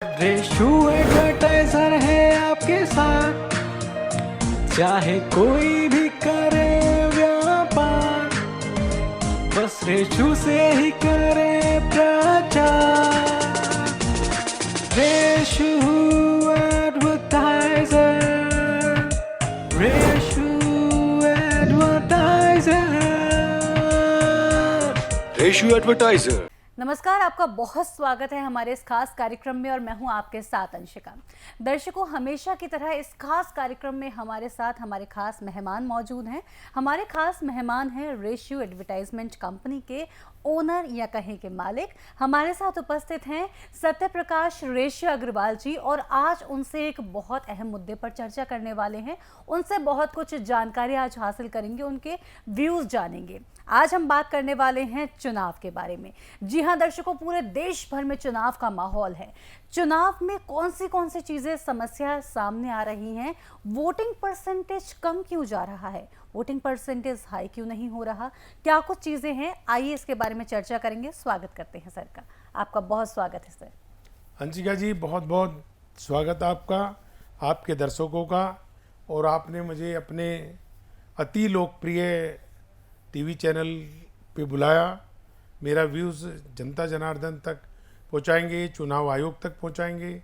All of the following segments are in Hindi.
रेशू एडवर्टाइजर है आपके साथ, चाहे कोई भी करे व्यापार, बस रेशू से ही करे प्रचार। Reshu advertiser, Reshu advertiser, Reshu advertiser. नमस्कार, आपका बहुत स्वागत है हमारे इस खास कार्यक्रम में और मैं हूं आपके साथ अंशिका। दर्शकों, हमेशा की तरह इस खास कार्यक्रम में हमारे साथ हमारे खास मेहमान मौजूद हैं। हमारे खास मेहमान हैं रेशू एडवर्टाइजमेंट कंपनी के ओनर या कहें के मालिक। हमारे साथ उपस्थित हैं सत्य प्रकाश रेशू अग्रवाल जी और आज उनसे एक बहुत अहम मुद्दे पर चर्चा करने वाले हैं। उनसे बहुत कुछ जानकारी आज हासिल करेंगे, उनके व्यूज़ जानेंगे। आज हम बात करने वाले हैं चुनाव के बारे में। जी हाँ दर्शकों, पूरे देश भर में चुनाव का माहौल है। चुनाव में कौन सी चीज़ें समस्या सामने आ रही हैं, वोटिंग परसेंटेज कम क्यों जा रहा है, वोटिंग परसेंटेज हाई क्यों नहीं हो रहा, क्या कुछ चीज़ें हैं, आइए इसके बारे में चर्चा करेंगे। स्वागत करते हैं सर का, आपका बहुत स्वागत है सर। अंशिका जी, बहुत बहुत स्वागत आपका, आपके दर्शकों का। और आपने मुझे अपने अति लोकप्रिय टीवी चैनल पे बुलाया। मेरा व्यूज़ जनता जनार्दन तक पहुंचाएंगे, चुनाव आयोग तक पहुंचाएंगे,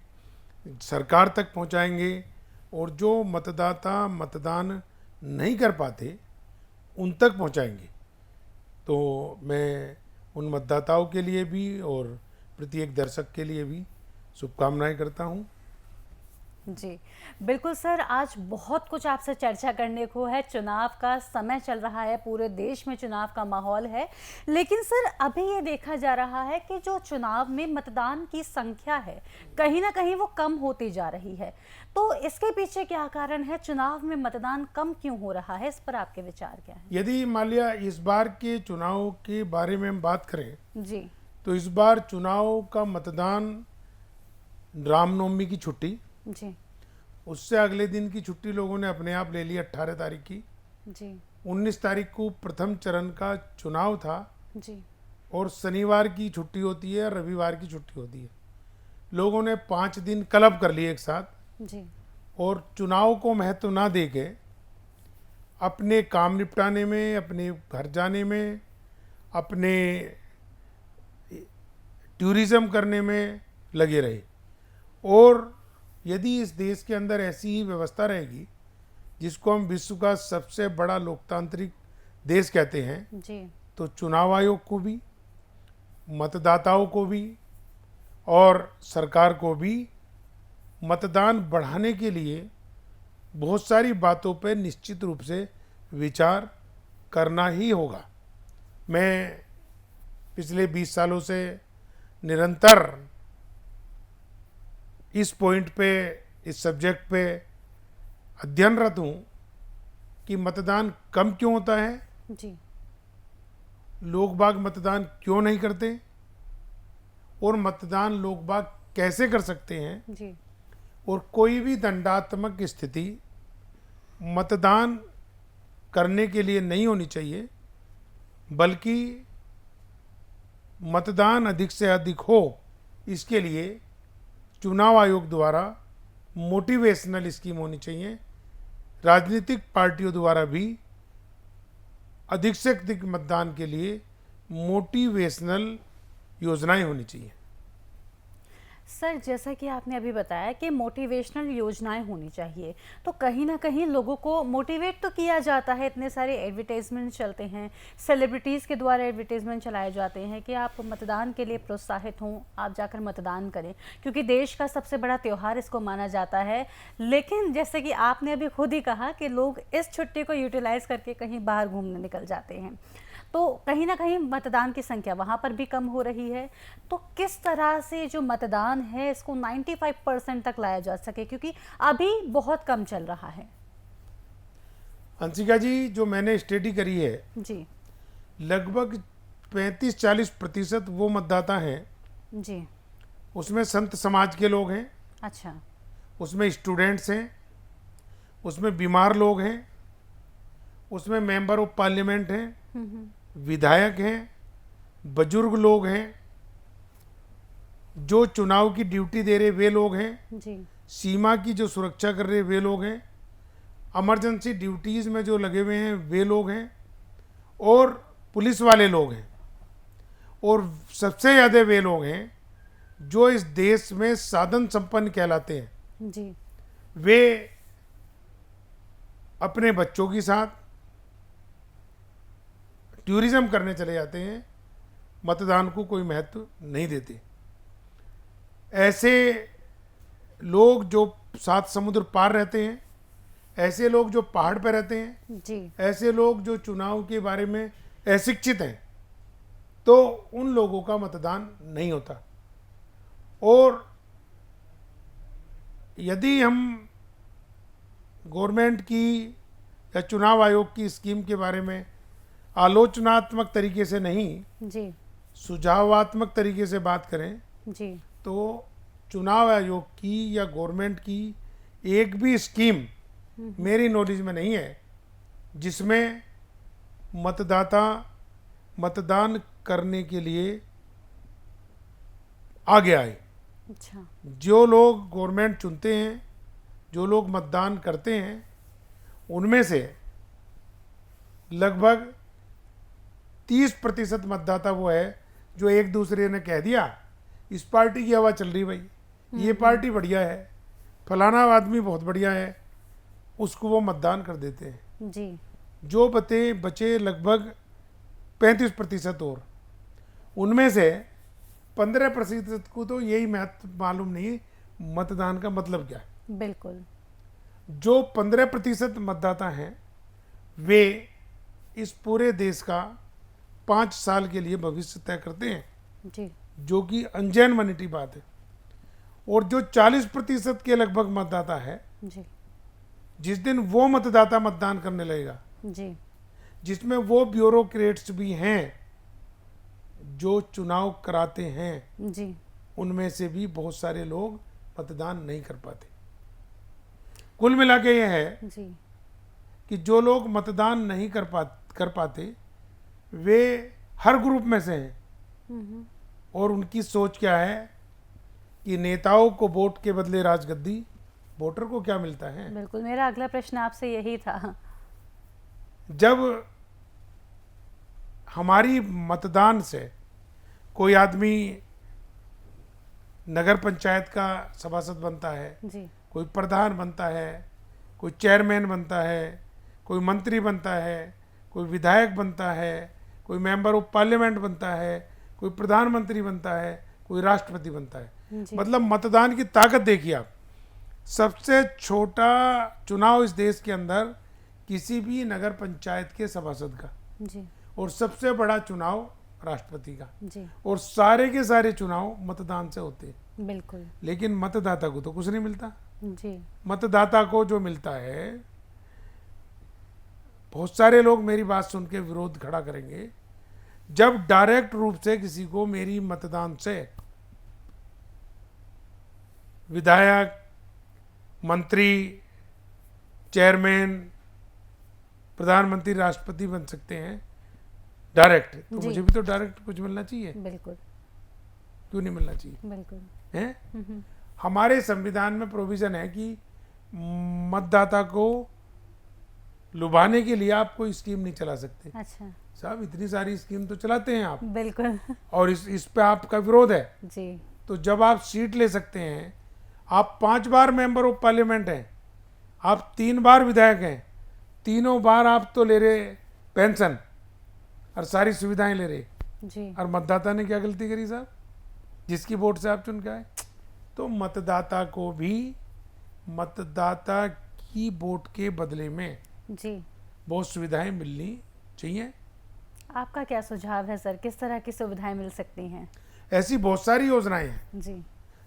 सरकार तक पहुंचाएंगे और जो मतदाता मतदान नहीं कर पाते उन तक पहुंचाएंगे। तो मैं उन मतदाताओं के लिए भी और प्रत्येक दर्शक के लिए भी शुभकामनाएं करता हूं। जी बिल्कुल सर, आज बहुत कुछ आपसे चर्चा करने को है। चुनाव का समय चल रहा है, पूरे देश में चुनाव का माहौल है, लेकिन सर अभी ये देखा जा रहा है कि जो चुनाव में मतदान की संख्या है कहीं ना कहीं वो कम होती जा रही है। तो इसके पीछे क्या कारण है, चुनाव में मतदान कम क्यों हो रहा है, इस पर आपके विचार क्या है? यदि मान लिया इस बार के चुनाव के बारे में हम बात करें जी, तो इस बार चुनाव का मतदान रामनवमी की छुट्टी, जी, उससे अगले दिन की छुट्टी लोगों ने अपने आप ले ली 18 तारीख की। जी, 19 तारीख को प्रथम चरण का चुनाव था जी, और शनिवार की छुट्टी होती है, रविवार की छुट्टी होती है। लोगों ने 5 दिन क्लब कर लिए एक साथ जी, और चुनाव को महत्व ना दे के अपने काम निपटाने में, अपने घर जाने में, अपने टूरिज्म करने में लगे रहे। और यदि इस देश के अंदर ऐसी ही व्यवस्था रहेगी, जिसको हम विश्व का सबसे बड़ा लोकतांत्रिक देश कहते हैं, जी, तो चुनाव आयोग को भी, मतदाताओं को भी और सरकार को भी मतदान बढ़ाने के लिए बहुत सारी बातों पर निश्चित रूप से विचार करना ही होगा। मैं पिछले 20 सालों से निरंतर इस पॉइंट पे, इस सब्जेक्ट पे अध्ययनरत हूँ कि मतदान कम क्यों होता है, जी, लोग बाग मतदान क्यों नहीं करते और मतदान लोग बाग कैसे कर सकते हैं। जी, और कोई भी दंडात्मक स्थिति मतदान करने के लिए नहीं होनी चाहिए, बल्कि मतदान अधिक से अधिक हो, इसके लिए चुनाव आयोग द्वारा मोटिवेशनल स्कीम होनी चाहिए। राजनीतिक पार्टियों द्वारा भी अधिक से अधिक मतदान के लिए मोटिवेशनल योजनाएं होनी चाहिए। सर जैसा कि आपने अभी बताया कि मोटिवेशनल योजनाएं होनी चाहिए, तो कहीं ना कहीं लोगों को मोटिवेट तो किया जाता है, इतने सारे एडवर्टाइजमेंट चलते हैं, सेलिब्रिटीज़ के द्वारा एडवर्टाइजमेंट चलाए जाते हैं कि आप मतदान के लिए प्रोत्साहित हों, आप जाकर मतदान करें, क्योंकि देश का सबसे बड़ा त्यौहार इसको माना जाता है। लेकिन जैसे कि आपने अभी खुद ही कहा कि लोग इस छुट्टी को यूटिलाइज़ करके कहीं बाहर घूमने निकल जाते हैं, तो कहीं ना कहीं मतदान की संख्या वहाँ पर भी कम हो रही है। तो किस तरह से जो मतदान है इसको 95% तक लाया जा सके, क्योंकि अभी बहुत कम चल रहा है? अंशिका जी, जो मैंने स्टडी करी है, जी, लगभग 35-40% वो मतदाता हैं, जी, उसमें संत समाज के लोग हैं, अच्छा, उसमें स्टूडेंट्स हैं, उसमें बीमार लोग हैं, उसमें मेंबर ऑफ पार्लियामेंट हैं, विधायक हैं, बुजुर्ग लोग हैं जो चुनाव की ड्यूटी दे रहे वे लोग हैं, जी सीमा की जो सुरक्षा कर रहे वे लोग हैं, इमरजेंसी ड्यूटीज़ में जो लगे हुए हैं वे लोग हैं, और पुलिस वाले लोग हैं, और सबसे ज़्यादा वे लोग हैं जो इस देश में साधन संपन्न कहलाते हैं। जी वे अपने बच्चों के साथ टूरिज्म करने चले जाते हैं, मतदान को कोई महत्व नहीं देते। ऐसे लोग जो सात समुद्र पार रहते हैं, ऐसे लोग जो पहाड़ पर रहते हैं, जी ऐसे लोग जो चुनाव के बारे में अशिक्षित हैं, तो उन लोगों का मतदान नहीं होता। और यदि हम गवर्नमेंट की या चुनाव आयोग की स्कीम के बारे में आलोचनात्मक तरीके से नहीं, जी सुझावात्मक तरीके से बात करें, जी तो चुनाव आयोग की या गवर्नमेंट की एक भी स्कीम मेरी नॉलेज में नहीं है जिसमें मतदाता मतदान करने के लिए आगे आए। अच्छा जो लोग गवर्नमेंट चुनते हैं, जो लोग मतदान करते हैं, उनमें से लगभग 30% मतदाता वो है जो एक दूसरे ने कह दिया इस पार्टी की हवा चल रही भाई, ये पार्टी बढ़िया है, फलाना आदमी बहुत बढ़िया है, उसको वो मतदान कर देते हैं। जी जो बचे लगभग 35% और, उनमें से 15% को तो यही मालूम नहीं मतदान का मतलब क्या है। बिल्कुल जो 15% मतदाता हैं वे इस पूरे देश का 5 साल के लिए भविष्य तय करते हैं, जी जो कि अनजान मानी बात है। और जो 40% के लगभग मतदाता है, जी जिस दिन वो मतदाता मतदान करने लगेगा, जी जिसमें वो ब्यूरोक्रेट्स भी हैं जो चुनाव कराते हैं, जी उनमें से भी बहुत सारे लोग मतदान नहीं कर पाते। कुल मिला के ये है जी कि जो लोग मतदान नहीं कर पाते वे हर ग्रुप में से हैं। और उनकी सोच क्या है कि नेताओं को वोट के बदले राजगद्दी, वोटर को क्या मिलता है। बिल्कुल, मेरा अगला प्रश्न आपसे यही था। जब हमारी मतदान से कोई आदमी नगर पंचायत का सभासद बनता है, जी कोई प्रधान बनता है, कोई चेयरमैन बनता है, कोई मंत्री बनता है, कोई विधायक बनता है, कोई मेंबर ऑफ पार्लियामेंट बनता है, कोई प्रधानमंत्री बनता है, कोई राष्ट्रपति बनता है। जी। मतलब मतदान की ताकत देखिए आप। सबसे छोटा चुनाव इस देश के अंदर किसी भी नगर पंचायत के सभासद का, जी और सबसे बड़ा चुनाव राष्ट्रपति का, जी और सारे के सारे चुनाव मतदान से होते हैं। बिल्कुल लेकिन मतदाता को तो कुछ नहीं मिलता। जी मतदाता को जो मिलता है, बहुत सारे लोग मेरी बात सुन के विरोध खड़ा करेंगे, जब डायरेक्ट रूप से किसी को मेरी मतदान से विधायक, मंत्री, चेयरमैन, प्रधानमंत्री, राष्ट्रपति बन सकते हैं डायरेक्ट, तो जी। मुझे भी तो डायरेक्ट कुछ मिलना चाहिए। बिल्कुल क्यों नहीं मिलना चाहिए बिल्कुल है? हमारे संविधान में प्रोविजन है कि मतदाता को लुभाने के लिए आप कोई स्कीम नहीं चला सकते। अच्छा साहब इतनी सारी स्कीम तो चलाते हैं आप, बिल्कुल और इस पे आपका विरोध है। जी तो जब आप सीट ले सकते हैं, आप 5 बार मेंबर ऑफ पार्लियामेंट हैं, आप 3 बार विधायक हैं, तीनों बार आप तो ले रहे पेंशन और सारी सुविधाएं ले रहे, जी और मतदाता ने क्या गलती करी साहब, जिसकी वोट से आप चुन के आए? तो मतदाता को भी मतदाता की वोट के बदले में जी बहुत सुविधाएं मिलनी चाहिए। आपका क्या सुझाव है सर, किस तरह की सुविधाएं मिल सकती हैं? ऐसी बहुत सारी योजनाएं हैं जी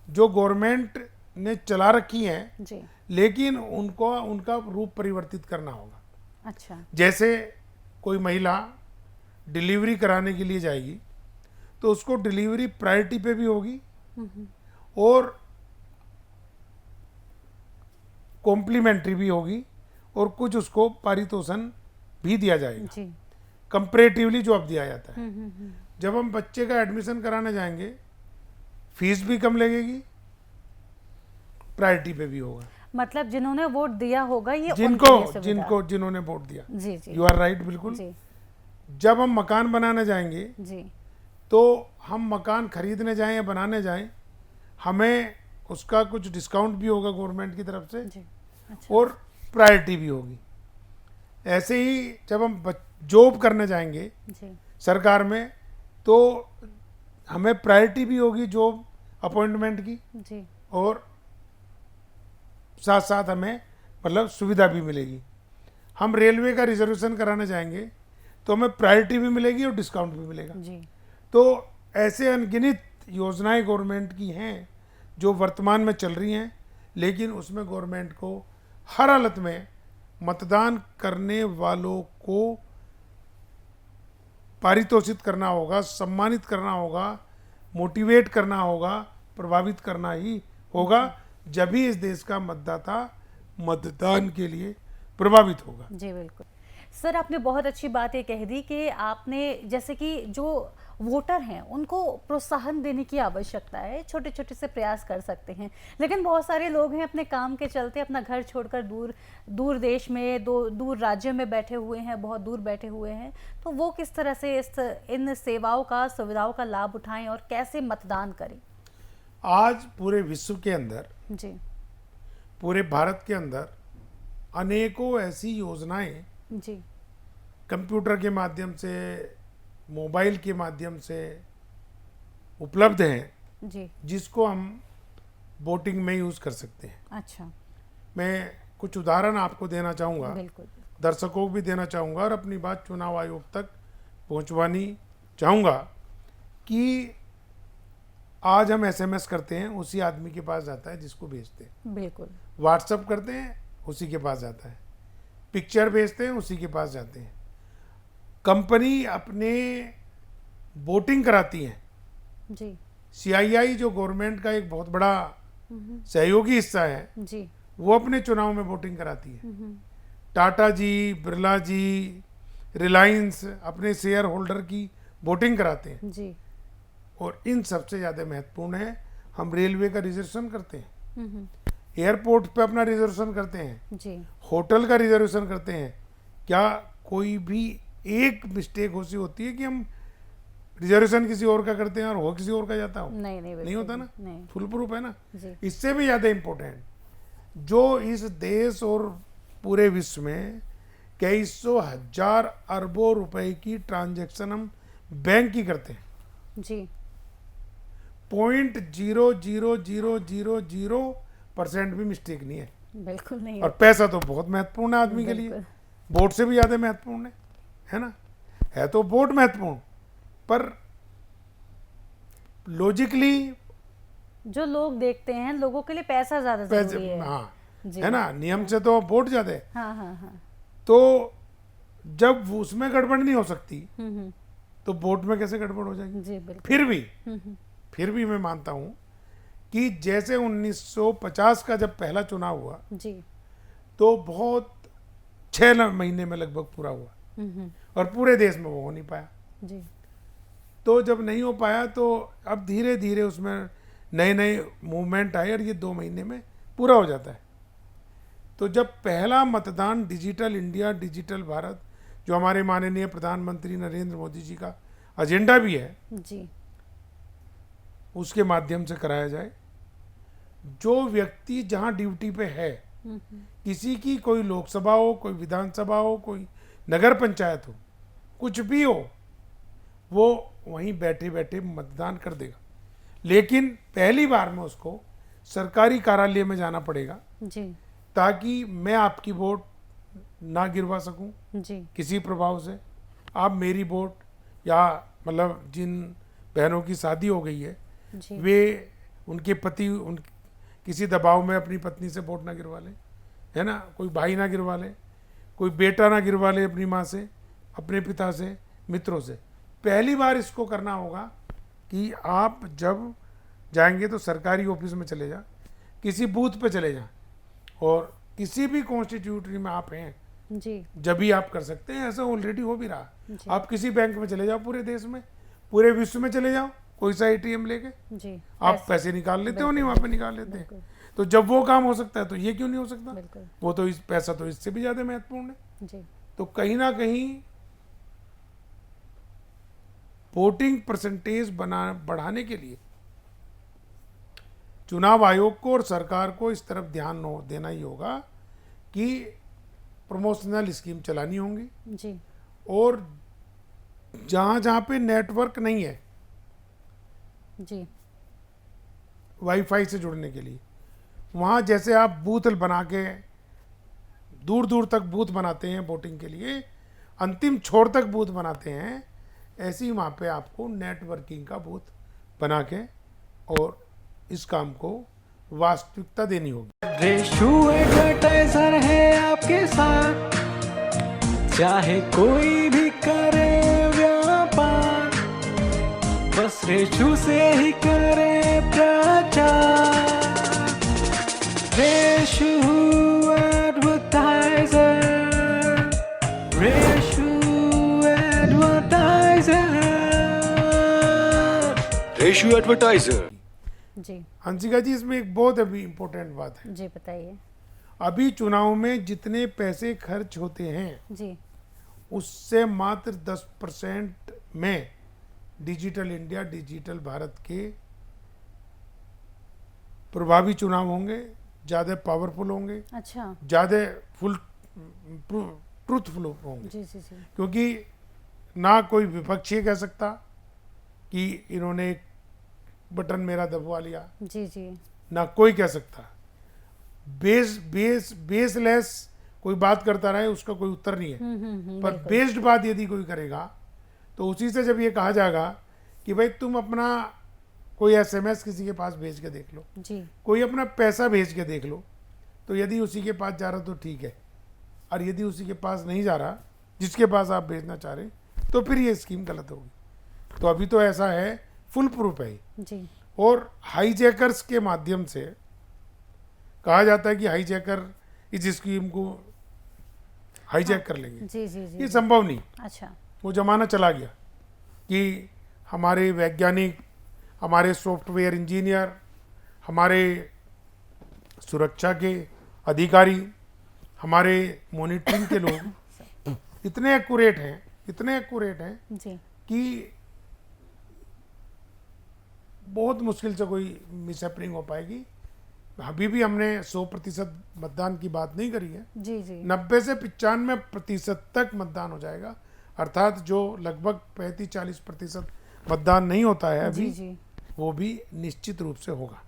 जो गवर्नमेंट ने चला रखी हैं, जी लेकिन उनका रूप परिवर्तित करना होगा। अच्छा जैसे कोई महिला डिलीवरी कराने के लिए जाएगी तो उसको डिलीवरी प्रायोरिटी पे भी होगी, और कॉम्प्लीमेंट्री भी होगी, और कुछ उसको पारितोषण भी दिया जाएगा जी कंपैरेटिवली जो अब दिया जाता है। जब हम बच्चे का एडमिशन कराने जाएंगे फीस भी कम लगेगी, प्रायोरिटी पे भी होगा। मतलब जिन्होंने वोट दिया होगा ये उनके जिनको लिए सुविधा। जिनको जिन्होंने वोट दिया, जी जी यू आर राइट, बिल्कुल। जी जब हम मकान बनाने जाएंगे जी तो हम मकान खरीदने जाएं या बनाने जाएं, हमें उसका कुछ डिस्काउंट भी होगा गवर्नमेंट की तरफ से, जी अच्छा और प्रायोरिटी भी होगी। ऐसे ही जब हम जॉब करने जाएंगे जी सरकार में, तो हमें प्रायोरिटी भी होगी जॉब अपॉइंटमेंट की, जी और साथ साथ हमें मतलब सुविधा भी मिलेगी। हम रेलवे का रिजर्वेशन कराने जाएंगे तो हमें प्रायोरिटी भी मिलेगी और डिस्काउंट भी मिलेगा। जी तो ऐसे अनगिनत योजनाएं गवर्नमेंट की हैं जो वर्तमान में चल रही हैं, लेकिन उसमें गवर्नमेंट को हर हालत में मतदान करने वालों को पारितोषित करना होगा, सम्मानित करना होगा, मोटिवेट करना होगा, प्रभावित करना ही होगा, जब ही इस देश का मतदाता मतदान के लिए प्रभावित होगा। जी बिल्कुल सर, आपने बहुत अच्छी बात ये कह दी कि आपने जैसे कि जो वोटर हैं उनको प्रोत्साहन देने की आवश्यकता है, छोटे छोटे से प्रयास कर सकते हैं, लेकिन बहुत सारे लोग हैं अपने काम के चलते अपना घर छोड़कर दूर देश में दूर राज्य में बैठे हुए हैं, बहुत दूर बैठे हुए हैं, तो वो किस तरह से इन सेवाओं का, सुविधाओं का लाभ उठाएं और कैसे मतदान करें? आज पूरे विश्व के अंदर, जी पूरे भारत के अंदर अनेकों ऐसी योजनाएं जी कंप्यूटर के माध्यम से, मोबाइल के माध्यम से उपलब्ध हैं, जी जिसको हम वोटिंग में यूज़ कर सकते हैं। अच्छा मैं कुछ उदाहरण आपको देना चाहूँगा, बिल्कुल दर्शकों को भी देना चाहूँगा, और अपनी बात चुनाव आयोग तक पहुँचवानी चाहूँगा कि आज हम एसएमएस करते हैं, उसी आदमी के पास जाता है जिसको भेजते हैं। बिल्कुल व्हाट्सअप करते हैं, उसी के पास जाता है। पिक्चर भेजते हैं, उसी के पास जाते हैं। कंपनी अपने वोटिंग कराती है, जी सीआईआई जो गवर्नमेंट का एक बहुत बड़ा सहयोगी हिस्सा है, जी वो अपने चुनाव में वोटिंग कराती है। टाटा जी, बिरला जी, रिलायंस अपने शेयर होल्डर की वोटिंग कराते हैं। जी और इन सबसे ज़्यादा महत्वपूर्ण है, हम रेलवे का रिजर्वेशन करते हैं, एयरपोर्ट पे अपना रिजर्वेशन करते हैं, जी होटल का रिजर्वेशन करते हैं। क्या कोई भी एक मिस्टेक हो सी होती है कि हम रिजर्वेशन किसी और का करते हैं और हो किसी और का जाता हो? नहीं नहीं नहीं होता ना, नहीं फुल प्रूफ है ना। जी इससे भी ज़्यादा इम्पोर्टेंट, जो इस देश और पूरे विश्व में कई सौ हजार अरबों रुपए की ट्रांजैक्शन हम बैंक की करते हैं, जी 0.00000% भी मिस्टेक नहीं है। बिल्कुल नहीं और पैसा तो बहुत महत्वपूर्ण है आदमी के लिए, बिल्कुल। वोट से भी ज़्यादा महत्वपूर्ण है ना। है तो वोट महत्वपूर्ण, पर लॉजिकली जो लोग देखते हैं, लोगों के लिए पैसा ज्यादा जरूरी है। हाँ जी है ना, नियम से तो वोट ज़्यादा है। हाँ हाँ हाँ तो जब उसमें गड़बड़ नहीं हो सकती, हम्म, तो वोट में कैसे गड़बड़ हो जाएगी? जी बिल्कुल फिर भी मैं मानता हूँ कि जैसे 1950 का जब पहला चुनाव हुआ, जी तो बहुत 6 महीने में लगभग पूरा हुआ, और पूरे देश में वो हो नहीं पाया। जी तो जब नहीं हो पाया, तो अब धीरे धीरे उसमें नए नए मूवमेंट आए, और ये 2 महीने में पूरा हो जाता है। तो जब पहला मतदान डिजिटल इंडिया, डिजिटल भारत, जो हमारे माननीय प्रधानमंत्री नरेंद्र मोदी जी का एजेंडा भी है, जी उसके माध्यम से कराया जाए, जो व्यक्ति जहां ड्यूटी पे है, किसी की कोई लोकसभा हो, कोई विधानसभा हो, कोई नगर पंचायत हो, कुछ भी हो, वो वहीं बैठे बैठे मतदान कर देगा। लेकिन पहली बार में उसको सरकारी कार्यालय में जाना पड़ेगा, जी ताकि मैं आपकी वोट ना गिरवा सकूं जी किसी प्रभाव से। आप मेरी वोट, या मतलब जिन बहनों की शादी हो गई है, जी वे उनके पति किसी दबाव में अपनी पत्नी से वोट ना गिरवा लें, है ना, कोई भाई ना गिरवा ले, कोई बेटा ना गिरवा ले अपनी माँ से, अपने पिता से, मित्रों से। पहली बार इसको करना होगा कि आप जब जाएंगे तो सरकारी ऑफिस में चले जा, किसी बूथ पे चले जा, और किसी भी कॉन्स्टिट्यूटरी में आप हैं, जी जब भी आप कर सकते हैं। ऐसा ऑलरेडी हो भी रहा। जी। आप किसी बैंक में चले जाओ, पूरे देश में, पूरे विश्व में चले जाओ, कोई सा एटीएम लेके जी आप पैसे निकाल लेते हो, नहीं वहाँ पे निकाल लेते हैं। बिल्कुल तो जब वो काम हो सकता है तो ये क्यों नहीं हो सकता? बिल्कुल वो तो इस पैसा तो इससे भी ज़्यादा महत्वपूर्ण है। जी तो कहीं ना कहीं वोटिंग परसेंटेज बढ़ाने के लिए चुनाव आयोग को और सरकार को इस तरफ ध्यान देना ही होगा कि प्रमोशनल स्कीम चलानी होंगी, जी और जहाँ जहाँ पे नेटवर्क नहीं है जी वाईफाई से जुड़ने के लिए, वहाँ जैसे आप बूथ बना के दूर दूर तक बूथ बनाते हैं वोटिंग के लिए, अंतिम छोर तक बूथ बनाते हैं, ऐसे ही वहाँ पे आपको नेटवर्किंग का बूथ बना के और इस काम को वास्तविकता देनी होगी। रेशु एडवर्टाइजर है आपके साथ, चाहे कोई भी करे व्यापार, बस रेशु से ही करे प्रचार। Reshu advertiser, Reshu advertiser. Reshu advertiser. जी हंसिका जी, इसमें एक बहुत अभी इम्पोर्टेंट बात है। जी बताइए। अभी चुनाव में जितने पैसे खर्च होते हैं जी उससे मात्र 10% में डिजिटल इंडिया, डिजिटल भारत के प्रभावी चुनाव होंगे, ज़्यादा पावरफुल होंगे, अच्छा ज़्यादा फुल ट्रूथफुल होंगे। जी जी जी क्योंकि ना कोई विपक्ष ये कह सकता कि इन्होंने एक बटन मेरा दबवा लिया, जी जी ना कोई कह सकता। बेसलेस कोई बात करता रहे उसका कोई उत्तर नहीं है। पर बिल्कुल। बेस्ड बात यदि कोई करेगा तो उसी से जब ये कहा जाएगा कि भाई तुम अपना कोई एसएमएस किसी के पास भेज के देख लो, जी कोई अपना पैसा भेज के देख लो, तो यदि उसी के पास जा रहा तो ठीक है, और यदि उसी के पास नहीं जा रहा जिसके पास आप भेजना चाह रहे, तो फिर ये स्कीम गलत होगी। तो अभी तो ऐसा है, फुल प्रूफ है। जी और हाईजैकर्स के माध्यम से कहा जाता है कि हाईजैकर इस स्कीम को हाईजैक कर लेंगे। जी जी जी ये संभव नहीं, अच्छा वो जमाना चला गया कि हमारे वैज्ञानिक, हमारे सॉफ्टवेयर इंजीनियर, हमारे सुरक्षा के अधिकारी, हमारे मॉनिटरिंग के लोग इतने एक्यूरेट हैं जी कि बहुत मुश्किल से कोई मिसहैपनिंग हो पाएगी। अभी भी हमने 100% मतदान की बात नहीं करी है। जी जी 90 से 95% तक मतदान हो जाएगा, अर्थात जो लगभग 35-40% मतदान नहीं होता है जी अभी, जी वो भी निश्चित रूप से होगा।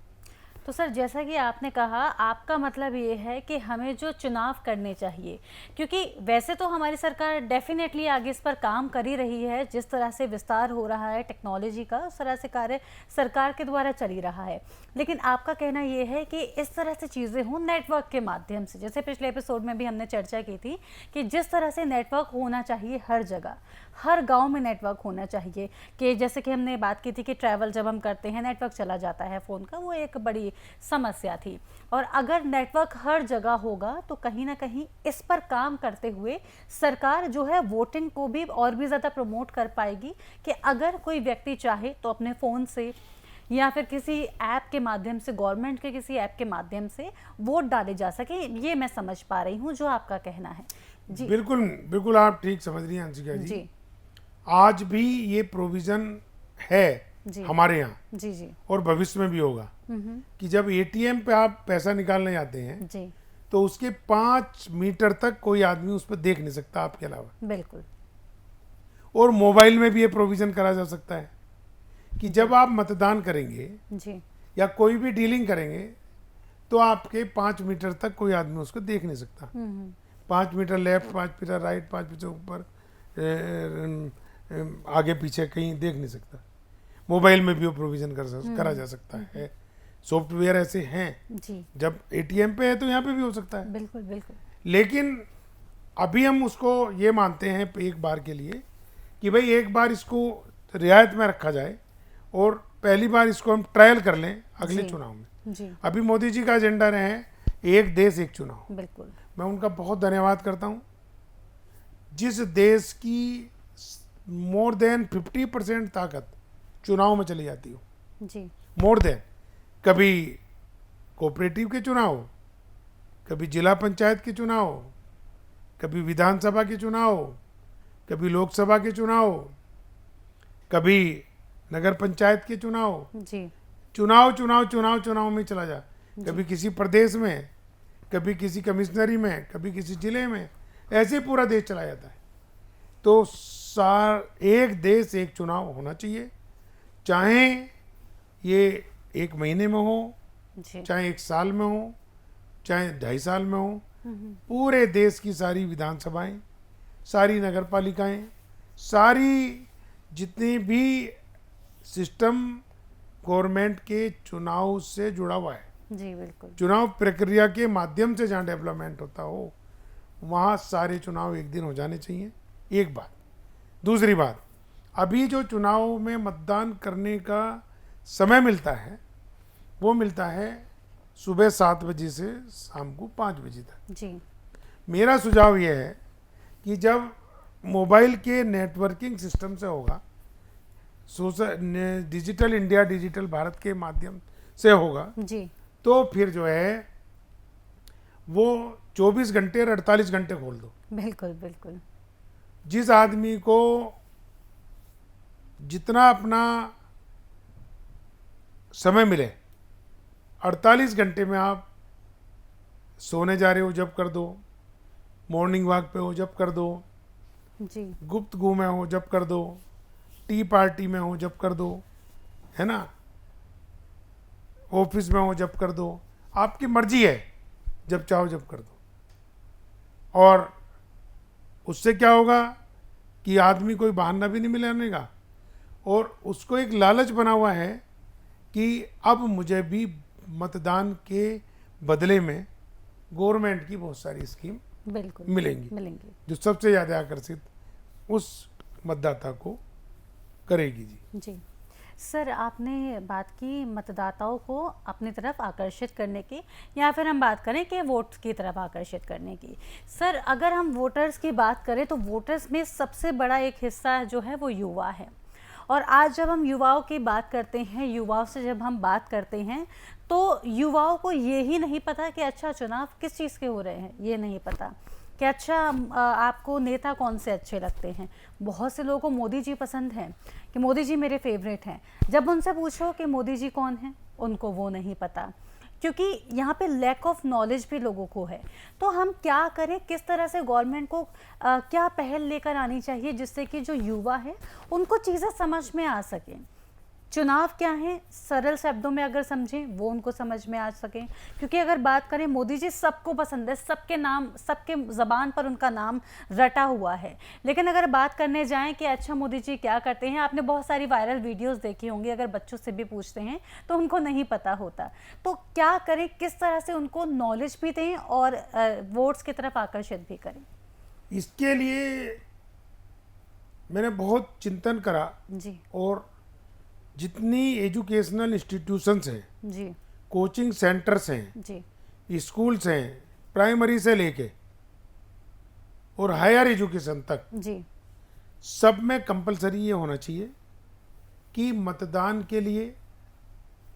तो सर जैसा कि आपने कहा, आपका मतलब ये है कि हमें जो चुनाव करने चाहिए, क्योंकि वैसे तो हमारी सरकार डेफिनेटली आगे इस पर काम कर ही रही है, जिस तरह से विस्तार हो रहा है टेक्नोलॉजी का उस तरह से कार्य सरकार के द्वारा चल ही रहा है, लेकिन आपका कहना ये है कि इस तरह से चीज़ें हों नेटवर्क के माध्यम से। जैसे पिछले एपिसोड में भी हमने चर्चा की थी कि जिस तरह से नेटवर्क होना चाहिए हर जगह, हर गांव में नेटवर्क होना चाहिए, कि जैसे कि हमने बात की थी कि ट्रैवल जब हम करते हैं नेटवर्क चला जाता है फ़ोन का, वो एक बड़ी समस्या थी। और अगर नेटवर्क हर जगह होगा तो कहीं ना कहीं इस पर काम करते हुए सरकार जो है वोटिंग को भी और भी ज़्यादा प्रमोट कर पाएगी, कि अगर कोई व्यक्ति चाहे तो अपने फ़ोन से या फिर किसी ऐप के माध्यम से, गवर्नमेंट के किसी ऐप के माध्यम से वोट डाले जा सके। ये मैं समझ पा रही हूँ जो आपका कहना है। जी बिल्कुल बिल्कुल, आप ठीक समझ रही हैं हंसिका जी। जी आज भी ये प्रोविजन है जी हमारे यहाँ, जी जी और भविष्य में भी होगा, कि जब एटीएम पे आप पैसा निकालने जाते हैं जी तो उसके 5 मीटर तक कोई आदमी उस पर देख नहीं सकता आपके अलावा। बिल्कुल और मोबाइल में भी ये प्रोविजन करा जा सकता है कि जब आप मतदान करेंगे जी या कोई भी डीलिंग करेंगे तो आपके 5 मीटर तक कोई आदमी उसको देख नहीं सकता। 5 meter left, 5 meter right, 5 meter ऊपर, आगे पीछे कहीं देख नहीं सकता। मोबाइल में भी वो प्रोविजन करा जा सकता है। सॉफ्टवेयर ऐसे हैं, जी जब एटीएम पे है तो यहाँ पे भी हो सकता है। बिल्कुल बिल्कुल लेकिन अभी हम उसको ये मानते हैं एक बार के लिए कि भाई एक बार इसको रियायत में रखा जाए और पहली बार इसको हम ट्रायल कर लें अगले जी। चुनाव में। जी अभी मोदी जी का एजेंडा रहे हैं एक देश एक चुनाव। बिल्कुल मैं उनका बहुत धन्यवाद करता हूँ। जिस देश की मोर देन 50% ताकत चुनाव में चली जाती हो, जी मोड़ दें। कभी कोऑपरेटिव के चुनाव, कभी जिला पंचायत के चुनाव, कभी विधानसभा के चुनाव, कभी लोकसभा के चुनाव, कभी नगर पंचायत के चुनाव, जी चुनाव चुनाव चुनाव चुनाव में चला जा। कभी किसी प्रदेश में, कभी किसी कमिश्नरी में, कभी किसी जिले में, ऐसे पूरा देश चला जाता है। तो एक देश एक चुनाव होना चाहिए, चाहे ये 1 महीने में हो, जी चाहे 1 साल में हो, चाहे 2.5 साल में हो। पूरे देश की सारी विधानसभाएं, सारी नगर पालिकाएं, सारी जितनी भी सिस्टम गवर्नमेंट के चुनाव से जुड़ा हुआ है, जी बिल्कुल चुनाव प्रक्रिया के माध्यम से जहाँ डेवलपमेंट होता हो, वहाँ सारे चुनाव एक दिन हो जाने चाहिए। एक बात। दूसरी बात, अभी जो चुनाव में मतदान करने का समय मिलता है वो मिलता है सुबह 7 बजे से शाम को 5 बजे तक। जी मेरा सुझाव यह है कि जब मोबाइल के नेटवर्किंग सिस्टम से होगा, डिजिटल इंडिया, डिजिटल भारत के माध्यम से होगा, जी तो फिर जो है वो 24 घंटे और 48 घंटे खोल दो। बिल्कुल बिल्कुल जिस आदमी को जितना अपना समय मिले, 48 घंटे में आप सोने जा रहे हो जब कर दो, मॉर्निंग वॉक पे हो जब कर दो, जी गुप्त गु में हो जब कर दो, टी पार्टी में हो जब कर दो, है ना, ऑफिस में हो जब कर दो, आपकी मर्जी है, जब चाहो जब कर दो। और उससे क्या होगा कि आदमी कोई बहाना भी नहीं मिलाने का, और उसको एक लालच बना हुआ है कि अब मुझे भी मतदान के बदले में गवर्नमेंट की बहुत सारी स्कीम बिल्कुल मिलेंगी जो सबसे ज़्यादा आकर्षित उस मतदाता को करेगी। जी जी सर, आपने बात की मतदाताओं को अपनी तरफ आकर्षित करने की, या फिर हम बात करें कि वोट की तरफ आकर्षित करने की। सर, अगर हम वोटर्स की बात करें तो वोटर्स में सबसे बड़ा एक हिस्सा जो है वो युवा है। और आज जब हम युवाओं की बात करते हैं, युवाओं से जब हम बात करते हैं, तो युवाओं को ये ही नहीं पता कि अच्छा चुनाव किस चीज़ के हो रहे हैं, ये नहीं पता कि अच्छा आपको नेता कौन से अच्छे लगते हैं। बहुत से लोगों को मोदी जी पसंद हैं कि मोदी जी मेरे फेवरेट हैं। जब उनसे पूछो कि मोदी जी कौन हैं, उनको वो नहीं पता, क्योंकि यहाँ पे लैक ऑफ नॉलेज भी लोगों को है। तो हम क्या करें, किस तरह से गवर्नमेंट को क्या पहल लेकर आनी चाहिए जिससे कि जो युवा है उनको चीज़ें समझ में आ सकें। चुनाव क्या है, सरल शब्दों में अगर समझें वो उनको समझ में आ सकें। क्योंकि अगर बात करें, मोदी जी सबको पसंद है, सबके नाम, सबके ज़बान पर उनका नाम रटा हुआ है। लेकिन अगर बात करने जाएं कि अच्छा मोदी जी क्या करते हैं, आपने बहुत सारी वायरल वीडियोस देखी होंगी, अगर बच्चों से भी पूछते हैं तो उनको नहीं पता होता। तो क्या करें, किस तरह से उनको नॉलेज भी दें और वोट्स की तरफ आकर्षित भी करें? इसके लिए मैंने बहुत चिंतन करा, जी और जितनी एजुकेशनल इंस्टीट्यूशंस हैं, जी कोचिंग सेंटर्स हैं, जी स्कूल्स हैं, प्राइमरी से लेके और हायर एजुकेशन तक, जी सब में कंपलसरी ये होना चाहिए कि मतदान के लिए,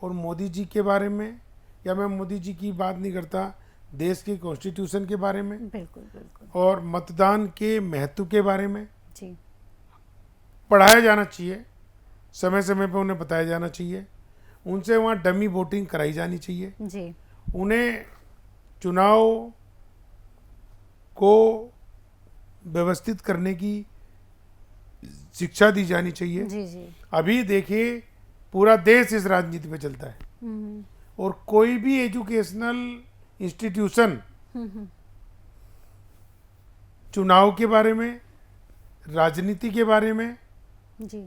और मोदी जी के बारे में, या मैं मोदी जी की बात नहीं करता, देश की कॉन्स्टिट्यूशन के बारे में, बिल्कुल बिल्कुल और मतदान के महत्व के बारे में जी पढ़ाया जाना चाहिए। समय समय पर उन्हें बताया जाना चाहिए। उनसे वहाँ डमी वोटिंग कराई जानी चाहिए। जी उन्हें चुनाव को व्यवस्थित करने की शिक्षा दी जानी चाहिए। जी जी अभी देखिए, पूरा देश इस राजनीति पे चलता है, और कोई भी एजुकेशनल इंस्टीट्यूशन चुनाव के बारे में, राजनीति के बारे में, जी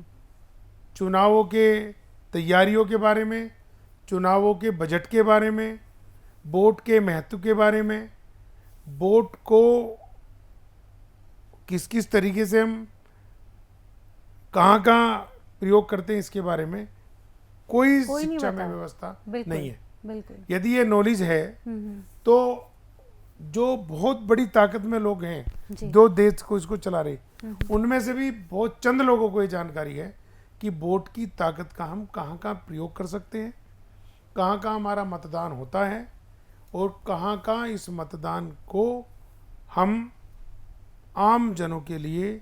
चुनावों के तैयारियों के बारे में, चुनावों के बजट के बारे में, वोट के महत्व के बारे में, वोट को किस किस तरीके से हम कहाँ कहाँ प्रयोग करते हैं, इसके बारे में कोई नहीं शिक्षा में बता। व्यवस्था बिल्कुल नहीं है। बिल्कुल यदि ये नॉलेज है तो जो बहुत बड़ी ताकत में लोग हैं जी। जो देश को इसको चला रहे, उनमें से भी बहुत चंद लोगों को ये जानकारी है कि वोट की ताकत का हम कहाँ कहाँ प्रयोग कर सकते हैं, कहाँ कहाँ हमारा मतदान होता है और कहाँ कहाँ इस मतदान को हम आम जनों के लिए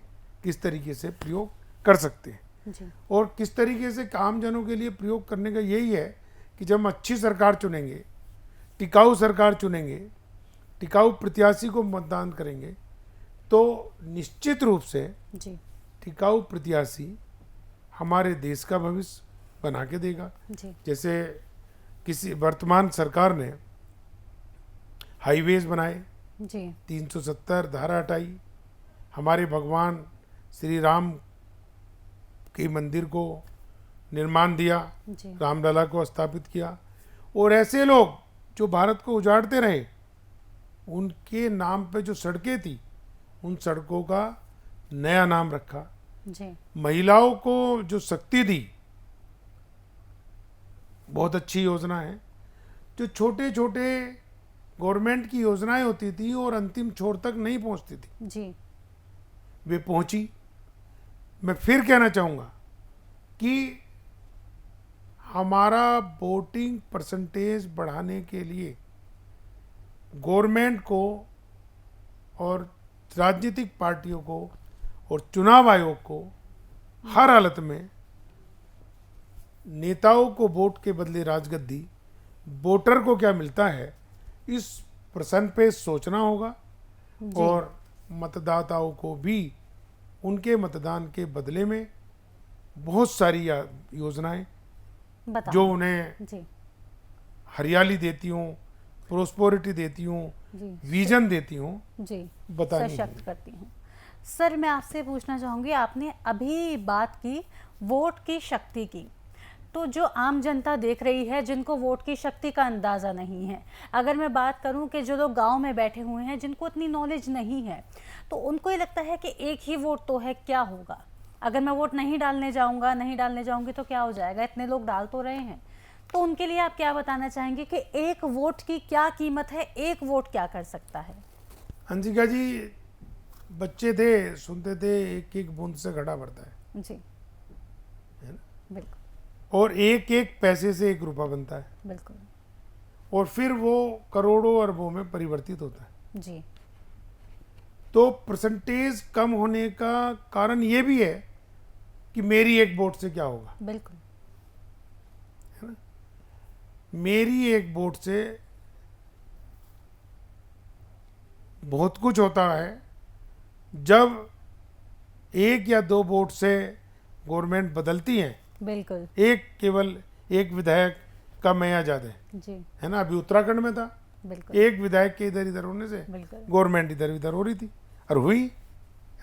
किस तरीके से प्रयोग कर सकते हैं। जी और किस तरीके से आम जनों के लिए प्रयोग करने का यही है कि जब हम अच्छी सरकार चुनेंगे, टिकाऊ सरकार चुनेंगे, टिकाऊ प्रत्याशी को मतदान करेंगे, तो निश्चित रूप से जी टिकाऊ प्रत्याशी हमारे देश का भविष्य बना के देगा। जी जैसे किसी वर्तमान सरकार ने हाईवेज बनाए, जी 370 धारा हटाई, हमारे भगवान श्री राम के मंदिर को निर्माण दिया, जी रामलला को स्थापित किया, और ऐसे लोग जो भारत को उजाड़ते रहे उनके नाम पे जो सड़कें थी उन सड़कों का नया नाम रखा। जी महिलाओं को जो शक्ति दी, बहुत अच्छी योजना है। जो छोटे छोटे गवर्नमेंट की योजनाएं होती थी और अंतिम छोर तक नहीं पहुंचती थी, जी वे पहुंची। मैं फिर कहना चाहूँगा कि हमारा वोटिंग परसेंटेज बढ़ाने के लिए गवर्नमेंट को और राजनीतिक पार्टियों को और चुनाव आयोग को हर हालत में नेताओं को वोट के बदले राजगद्दी, वोटर को क्या मिलता है, इस प्रश्न पे सोचना होगा। और मतदाताओं को भी उनके मतदान के बदले में बहुत सारी योजनाएं बताओ जो उन्हें जी हरियाली देती हूँ, प्रोस्पेरिटी देती हूँ, जी विजन देती हूँ, जी बतानी सशक्त होगी। करती हूँ। सर मैं आपसे पूछना चाहूँगी, आपने अभी बात की वोट की शक्ति की, तो जो आम जनता देख रही है जिनको वोट की शक्ति का अंदाज़ा नहीं है, अगर मैं बात करूं कि जो लोग गांव में बैठे हुए हैं जिनको इतनी नॉलेज नहीं है, तो उनको ये लगता है कि एक ही वोट तो है, क्या होगा अगर मैं वोट नहीं डालने जाऊंगी तो क्या हो जाएगा, इतने लोग डाल तो रहे हैं। तो उनके लिए आप क्या बताना चाहेंगे कि एक वोट की क्या कीमत है, एक वोट क्या कर सकता है? अंशिका जी, बच्चे थे सुनते थे एक एक बूंद से घड़ा भरता है जी ना? बिल्कुल और एक एक पैसे से 1 रुपया बनता है, बिल्कुल और फिर वो करोड़ों अरबों में परिवर्तित होता है। जी तो परसेंटेज कम होने का कारण ये भी है कि मेरी एक वोट से क्या होगा। बिल्कुल मेरी एक वोट से बहुत कुछ होता है। जब 1 या 2 वोट से गवर्नमेंट बदलती है, बिल्कुल केवल एक विधायक कम है या ज़्यादा जी है ना। अभी उत्तराखंड में था, बिल्कुल एक विधायक के इधर इधर होने से बिल्कुल गवर्नमेंट इधर इधर हो रही थी और हुई,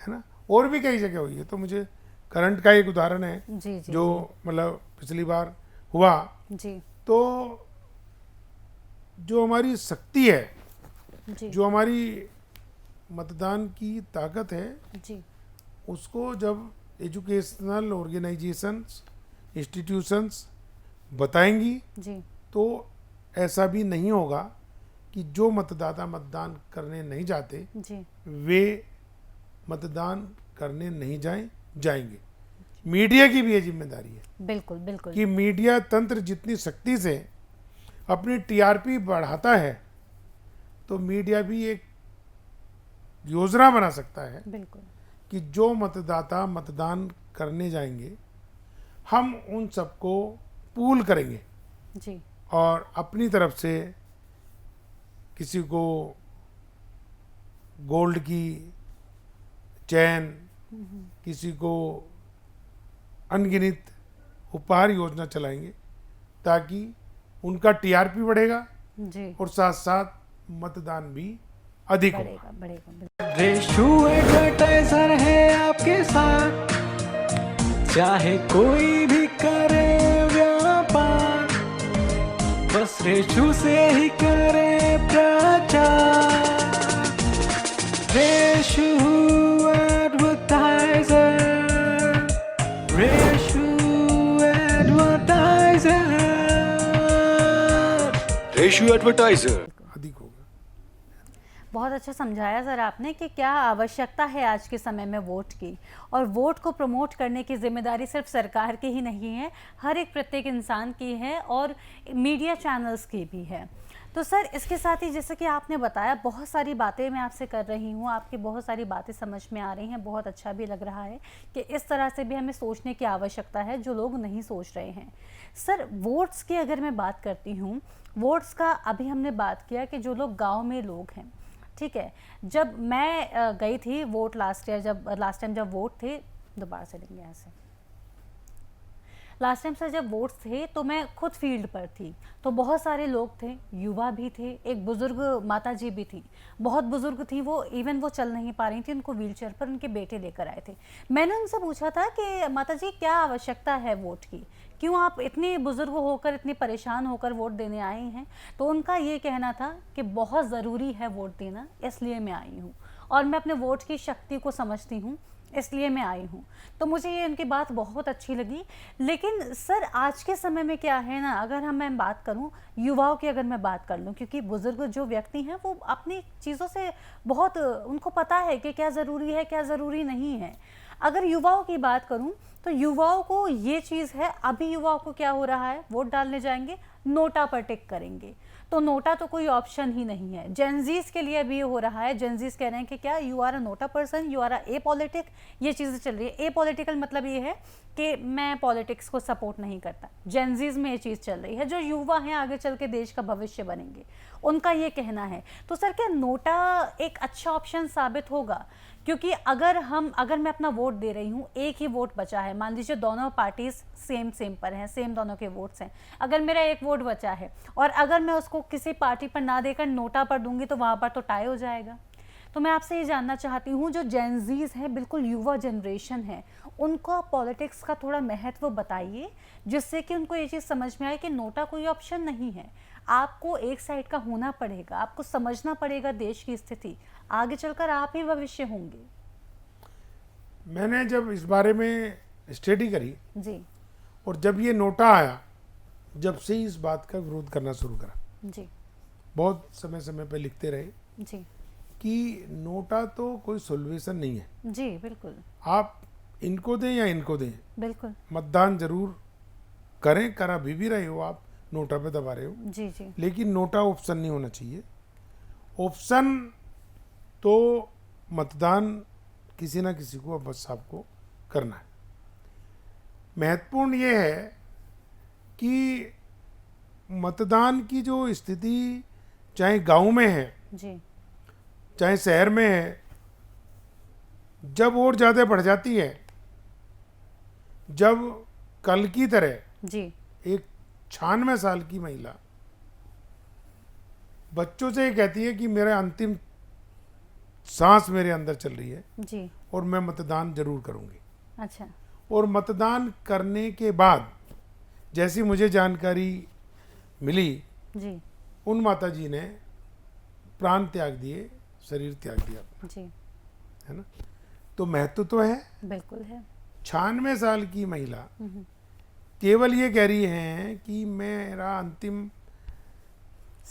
है ना। और भी कई जगह हुई है। तो मुझे करंट का एक उदाहरण है जी जी जो मतलब पिछली बार हुआ। जी तो जो हमारी शक्ति है, जी जो हमारी मतदान की ताकत है, जी उसको जब एजुकेशनल ऑर्गेनाइजेशंस, इंस्टीट्यूशंस बताएंगी जी तो ऐसा भी नहीं होगा कि जो मतदाता मतदान करने नहीं जाते जी वे मतदान करने नहीं जाएंगे। मीडिया की भी ये जिम्मेदारी है बिल्कुल बिल्कुल कि मीडिया तंत्र जितनी सख्ती से अपनी टीआरपी बढ़ाता है, तो मीडिया भी एक योजना बना सकता है बिल्कुल कि जो मतदाता मतदान करने जाएंगे हम उन सबको पूल करेंगे जी और अपनी तरफ से किसी को गोल्ड की चैन, किसी को अनगिनत उपहार योजना चलाएंगे ताकि उनका टीआरपी बढ़ेगा जी और साथ साथ मतदान भी अधिक होगा। बढ़ेगा बढ़ेगा बिल्कुल। रेशु एडवर्टाइजर है आपके साथ, चाहे कोई भी करे व्यापार, बस रेशु से ही करे प्रचार। Reshu advertiser, Reshu advertiser. Reshu advertiser. अधिक होगा। बहुत अच्छा समझाया सर आपने कि क्या आवश्यकता है आज के समय में वोट की, और वोट को प्रमोट करने की जिम्मेदारी सिर्फ सरकार की ही नहीं है, हर एक प्रत्येक इंसान की है और मीडिया चैनल्स की भी है। तो सर इसके साथ ही जैसे कि आपने बताया, बहुत सारी बातें मैं आपसे कर रही हूँ, आपकी बहुत सारी बातें समझ में आ रही हैं, बहुत अच्छा भी लग रहा है कि इस तरह से भी हमें सोचने की आवश्यकता है जो लोग नहीं सोच रहे हैं। सर वोट्स की अगर मैं बात करती हूँ, वोट्स का अभी हमने बात किया कि जो लोग गाँव में लोग हैं, ठीक है, जब मैं गई थी वोट लास्ट टाइम जब वोट थे, दोबारा से लेंगे ऐसे, लास्ट टाइम सर जब वोट्स थे तो मैं खुद फील्ड पर थी, तो बहुत सारे लोग थे, युवा भी थे, एक बुजुर्ग माता जी भी थी, बहुत बुजुर्ग थी वो, इवन वो चल नहीं पा रही थी, उनको व्हीलचेयर पर उनके बेटे लेकर आए थे। मैंने उनसे पूछा था कि माता जी क्या आवश्यकता है वोट की, क्यों आप इतने बुजुर्ग होकर इतने परेशान होकर वोट देने आई हैं? तो उनका ये कहना था कि बहुत ज़रूरी है वोट देना, इसलिए मैं आई हूँ और मैं अपने वोट की शक्ति को समझती हूँ, इसलिए मैं आई हूँ। तो मुझे ये उनकी बात बहुत अच्छी लगी। लेकिन सर आज के समय में क्या है ना, अगर मैं बात करूँ युवाओं की, अगर मैं बात कर लूँ, क्योंकि बुजुर्ग जो व्यक्ति हैं वो अपनी चीज़ों से बहुत, उनको पता है कि क्या ज़रूरी है क्या ज़रूरी नहीं है। अगर युवाओं की बात करूँ तो युवाओं को ये चीज़ है, अभी युवाओं को क्या हो रहा है, वोट डालने जाएंगे नोटा पर टिक करेंगे, तो नोटा तो कोई ऑप्शन ही नहीं है। जेनजीज के लिए भी ये हो रहा है, जेनजीज कह रहे हैं कि क्या you are a NOTA person, you are a a politic, ये चीज़ें चल रही है। ए पॉलिटिकल मतलब ये है कि मैं पॉलिटिक्स को सपोर्ट नहीं करता। जेनजीज में ये चीज़ चल रही है, जो युवा हैं आगे चल के देश का भविष्य बनेंगे, उनका ये कहना है। तो सर क्या नोटा एक अच्छा ऑप्शन साबित होगा? क्योंकि अगर मैं अपना वोट दे रही हूँ, एक ही वोट बचा है, मान लीजिए दोनों पार्टीज सेम पर हैं, सेम दोनों के वोट्स हैं, अगर मेरा एक वोट बचा है और अगर मैं उसको किसी पार्टी पर ना देकर नोटा पर दूंगी तो वहाँ पर तो टाई हो जाएगा। तो मैं आपसे ये जानना चाहती हूँ, जो जेनजीज हैं, बिल्कुल युवा जनरेशन है, उनको पॉलिटिक्स का थोड़ा महत्व बताइए, जिससे कि उनको ये चीज़ समझ में आए कि नोटा कोई ऑप्शन नहीं है, आपको एक साइड का होना पड़ेगा, आपको समझना पड़ेगा देश की स्थिति, आगे चलकर आप ही भविष्य होंगे। मैंने जब इस बारे में स्टडी करी जी और जब ये नोटा आया, जब से ही इस बात का विरोध करना शुरू करा। जी बहुत समय पे लिखते रहे जी कि नोटा तो कोई सोल्यूशन नहीं है, जी बिल्कुल आप इनको दें या इनको दें, बिल्कुल, मतदान जरूर करें, कर अभी भी रहे हो आप, नोटा पे दबा रहे हो, जी जी लेकिन नोटा ऑप्शन नहीं होना चाहिए। ऑप्शन तो मतदान किसी ना किसी को बस आपको करना है। महत्वपूर्ण ये है कि मतदान की जो स्थिति चाहे गांव में है जी चाहे शहर में है, जब और ज़्यादा बढ़ जाती है, जब कल की तरह जी एक 96 साल की महिला बच्चों से ये कहती है कि मेरा अंतिम सांस मेरे अंदर चल रही है जी, और मैं मतदान जरूर करूंगी, अच्छा, और मतदान करने के बाद जैसी मुझे जानकारी मिली, जी उन माता जी ने प्राण त्याग दिए, शरीर त्याग दिया अपना, जी है ना। तो महत्व तो है। बिल्कुल है। 96 साल की महिला केवल ये कह रही है कि मेरा अंतिम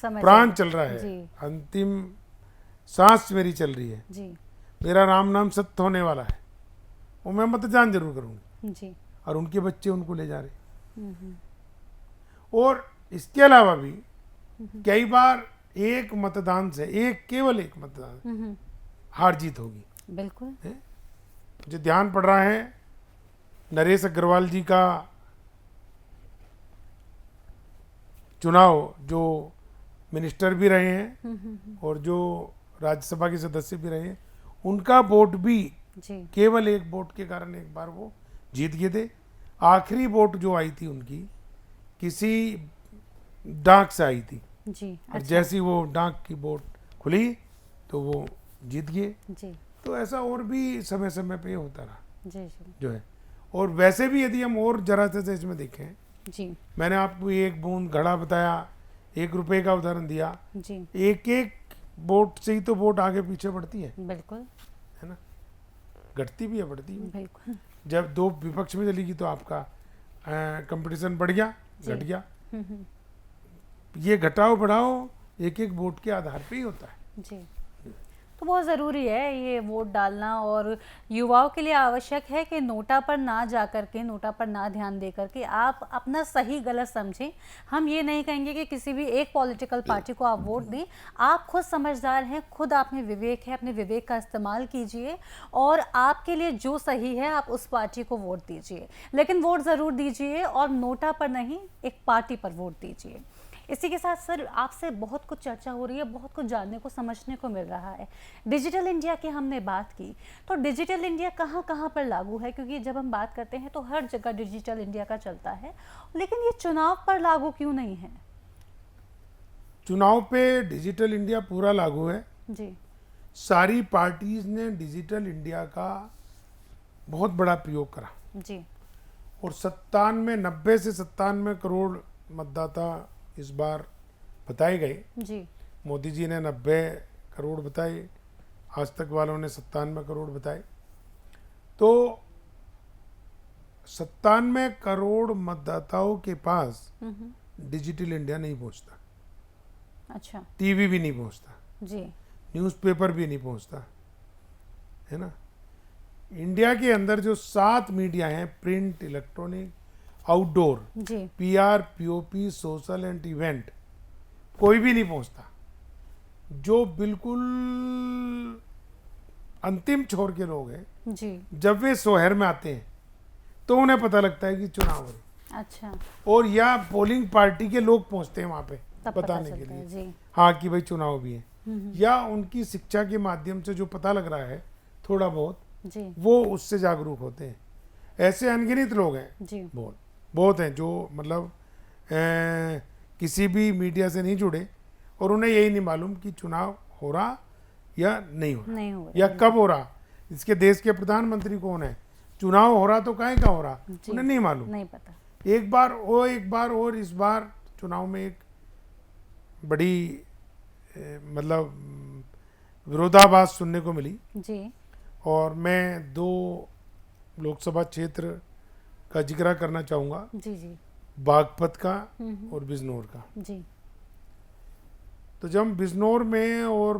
समझ प्राण गई। चल रहा है, जी अंतिम सांस मेरी चल रही है, जी मेरा राम नाम सत्य होने वाला है, और मैं मतदान जरूर करूंगी। जी और उनके बच्चे उनको ले जा रहे। और इसके अलावा भी कई बार एक मतदान से, केवल एक मतदान हार जीत होगी। बिल्कुल, मुझे ध्यान पड़ रहा है नरेश अग्रवाल जी का चुनाव, जो मिनिस्टर भी रहे हैं और जो राज्यसभा के सदस्य भी रहे हैं, उनका वोट भी जी केवल एक वोट के कारण एक बार वो जीत गए थे। आखिरी वोट जो आई थी उनकी किसी डाक से आई थी, जी, और अच्छा, जैसी वो डाक की वोट खुली तो वो जीत गए। जी तो ऐसा और भी समय समय पे होता रहा जी जी जो है। और वैसे भी यदि हम और जरा से इसमें देखें, जी मैंने आपको एक बूंद घड़ा बताया, 1 रुपए का उदाहरण दिया, जी, एक एक वोट से ही तो वोट आगे पीछे बढ़ती है बिल्कुल ना, घटती भी है बढ़ती भी। बिल्कुल, जब 2 विपक्ष में चलेगी तो आपका कंपटीशन बढ़ गया, घट गया। ये घटाओ बढ़ाओ एक एक वोट के आधार पे ही होता है। जी तो बहुत ज़रूरी है ये वोट डालना, और युवाओं के लिए आवश्यक है कि नोटा पर ना जा कर के, नोटा पर ना ध्यान दे कर के आप अपना सही गलत समझें। हम ये नहीं कहेंगे कि किसी भी एक पॉलिटिकल पार्टी को आप वोट दें, आप खुद समझदार हैं, खुद आप में विवेक है, अपने विवेक का इस्तेमाल कीजिए और आपके लिए जो सही है आप उस पार्टी को वोट दीजिए, लेकिन वोट ज़रूर दीजिए और नोटा पर नहीं, एक पार्टी पर वोट दीजिए। इसी के साथ सर आपसे बहुत कुछ चर्चा हो रही है, बहुत कुछ जानने को समझने को मिल रहा है। डिजिटल इंडिया की हमने बात की, तो डिजिटल इंडिया कहाँ कहाँ पर लागू है, क्योंकि जब हम बात करते हैं तो हर जगह डिजिटल इंडिया का चलता है, लेकिन ये चुनाव पर लागू क्यों नहीं है? चुनाव पे डिजिटल इंडिया पूरा लागू है जी सारी पार्टीज ने डिजिटल इंडिया का बहुत बड़ा प्रयोग करा जी और 90 से 97 करोड़ मतदाता इस बार बताए गए। जी मोदी जी ने 90 करोड़ बताए, आज तक वालों ने 97 करोड़ बताए। तो 97 करोड़ मतदाताओं के पास डिजिटल इंडिया नहीं पहुंचता, अच्छा टीवी भी नहीं पहुंचता, जी न्यूज़पेपर भी नहीं पहुंचता, है ना। इंडिया के अंदर जो 7 मीडिया हैं, प्रिंट, इलेक्ट्रॉनिक, आउटडोर, जी PR, POP, social and event, कोई भी नहीं पहुंचता। जो बिल्कुल अंतिम छोर के लोग हैं, जी जब वे शहर में आते हैं तो उन्हें पता लगता है कि चुनाव हो रहे हैं। अच्छा, और या पोलिंग पार्टी के लोग पहुंचते हैं वहां पे तब पता बताने के चलता है। लिए जी हाँ कि भाई चुनाव भी है, या उनकी शिक्षा के माध्यम से जो पता लग रहा है थोड़ा बहुत, जी वो उससे जागरूक होते हैं। ऐसे अनगिनत लोग हैं, जी बहुत हैं जो मतलब किसी भी मीडिया से नहीं जुड़े और उन्हें यही नहीं मालूम कि चुनाव हो रहा या नहीं हो रहा, नहीं हो रहा, या कब हो रहा, इसके देश के प्रधानमंत्री कौन है, चुनाव हो रहा तो काहे का हो रहा, जी, उन्हें नहीं मालूम। नहीं पता। एक बार और इस बार चुनाव में एक बड़ी मतलब विरोधाभास सुनने को मिली, जी और मैं 2 लोकसभा क्षेत्र का जिक्र करना चाहूँगा, जी जी बागपत का और बिजनौर का। जी तो जब हम बिजनौर में और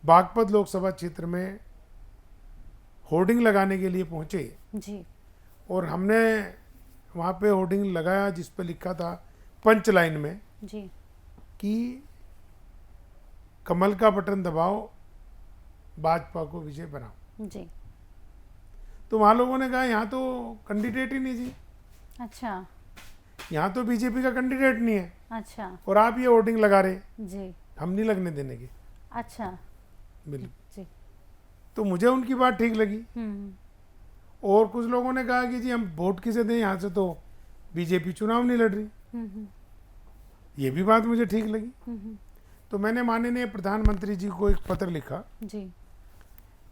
बागपत लोकसभा क्षेत्र में होर्डिंग लगाने के लिए पहुंचे, जी और हमने वहाँ पे होर्डिंग लगाया जिस पे लिखा था पंच लाइन में जी कि कमल का बटन दबाओ, भाजपा को विजय बनाओ। जी तो वहाँ लोगों ने कहा यहाँ तो कैंडिडेट ही नहीं जी, अच्छा यहाँ तो बीजेपी का कैंडिडेट नहीं है, अच्छा और आप ये होर्डिंग लगा रहे, जी हम नहीं लगने देने के। अच्छा बिल्कुल। जी तो मुझे उनकी बात ठीक लगी, हम्म और कुछ लोगों ने कहा कि जी हम वोट किसे दें, यहाँ से तो बीजेपी चुनाव नहीं लड़ रही, हम्म ये भी बात मुझे ठीक लगी। हम्म तो मैंने माननीय प्रधानमंत्री जी को एक पत्र लिखा जी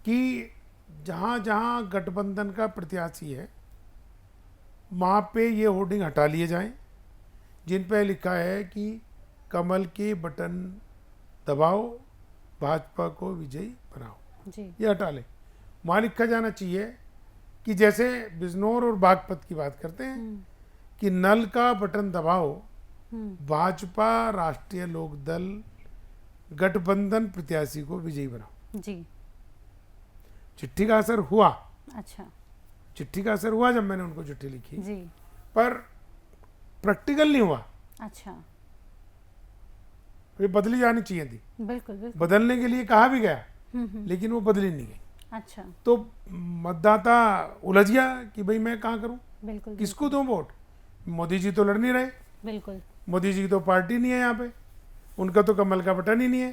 कि जहाँ जहाँ गठबंधन का प्रत्याशी है वहाँ पे ये होर्डिंग हटा लिए जाएं जिन पे लिखा है कि कमल के बटन दबाओ, भाजपा को विजयी बनाओ, जी ये हटा लें। वहाँ लिखा जाना चाहिए कि जैसे बिजनौर और बागपत की बात करते हैं कि नल का बटन दबाओ, भाजपा राष्ट्रीय लोक दल गठबंधन प्रत्याशी को विजयी बनाओ। जी चिट्ठी का असर हुआ, अच्छा चिट्ठी का असर हुआ जब मैंने उनको चिट्ठी लिखी, जी पर प्रैक्टिकल नहीं हुआ। अच्छा ये बदली जानी चाहिए थी, बिल्कुल बिल्कुल बदलने के लिए कहा भी गया लेकिन वो बदली नहीं गई। अच्छा तो मतदाता उलझ गया कि भाई मैं कहाँ करूँ, बिल्कुल किसको दूं वोट। मोदी जी तो लड़ नहीं रहे, बिल्कुल मोदी जी की तो पार्टी नहीं है यहाँ पे, उनका तो कमल का बटन ही नहीं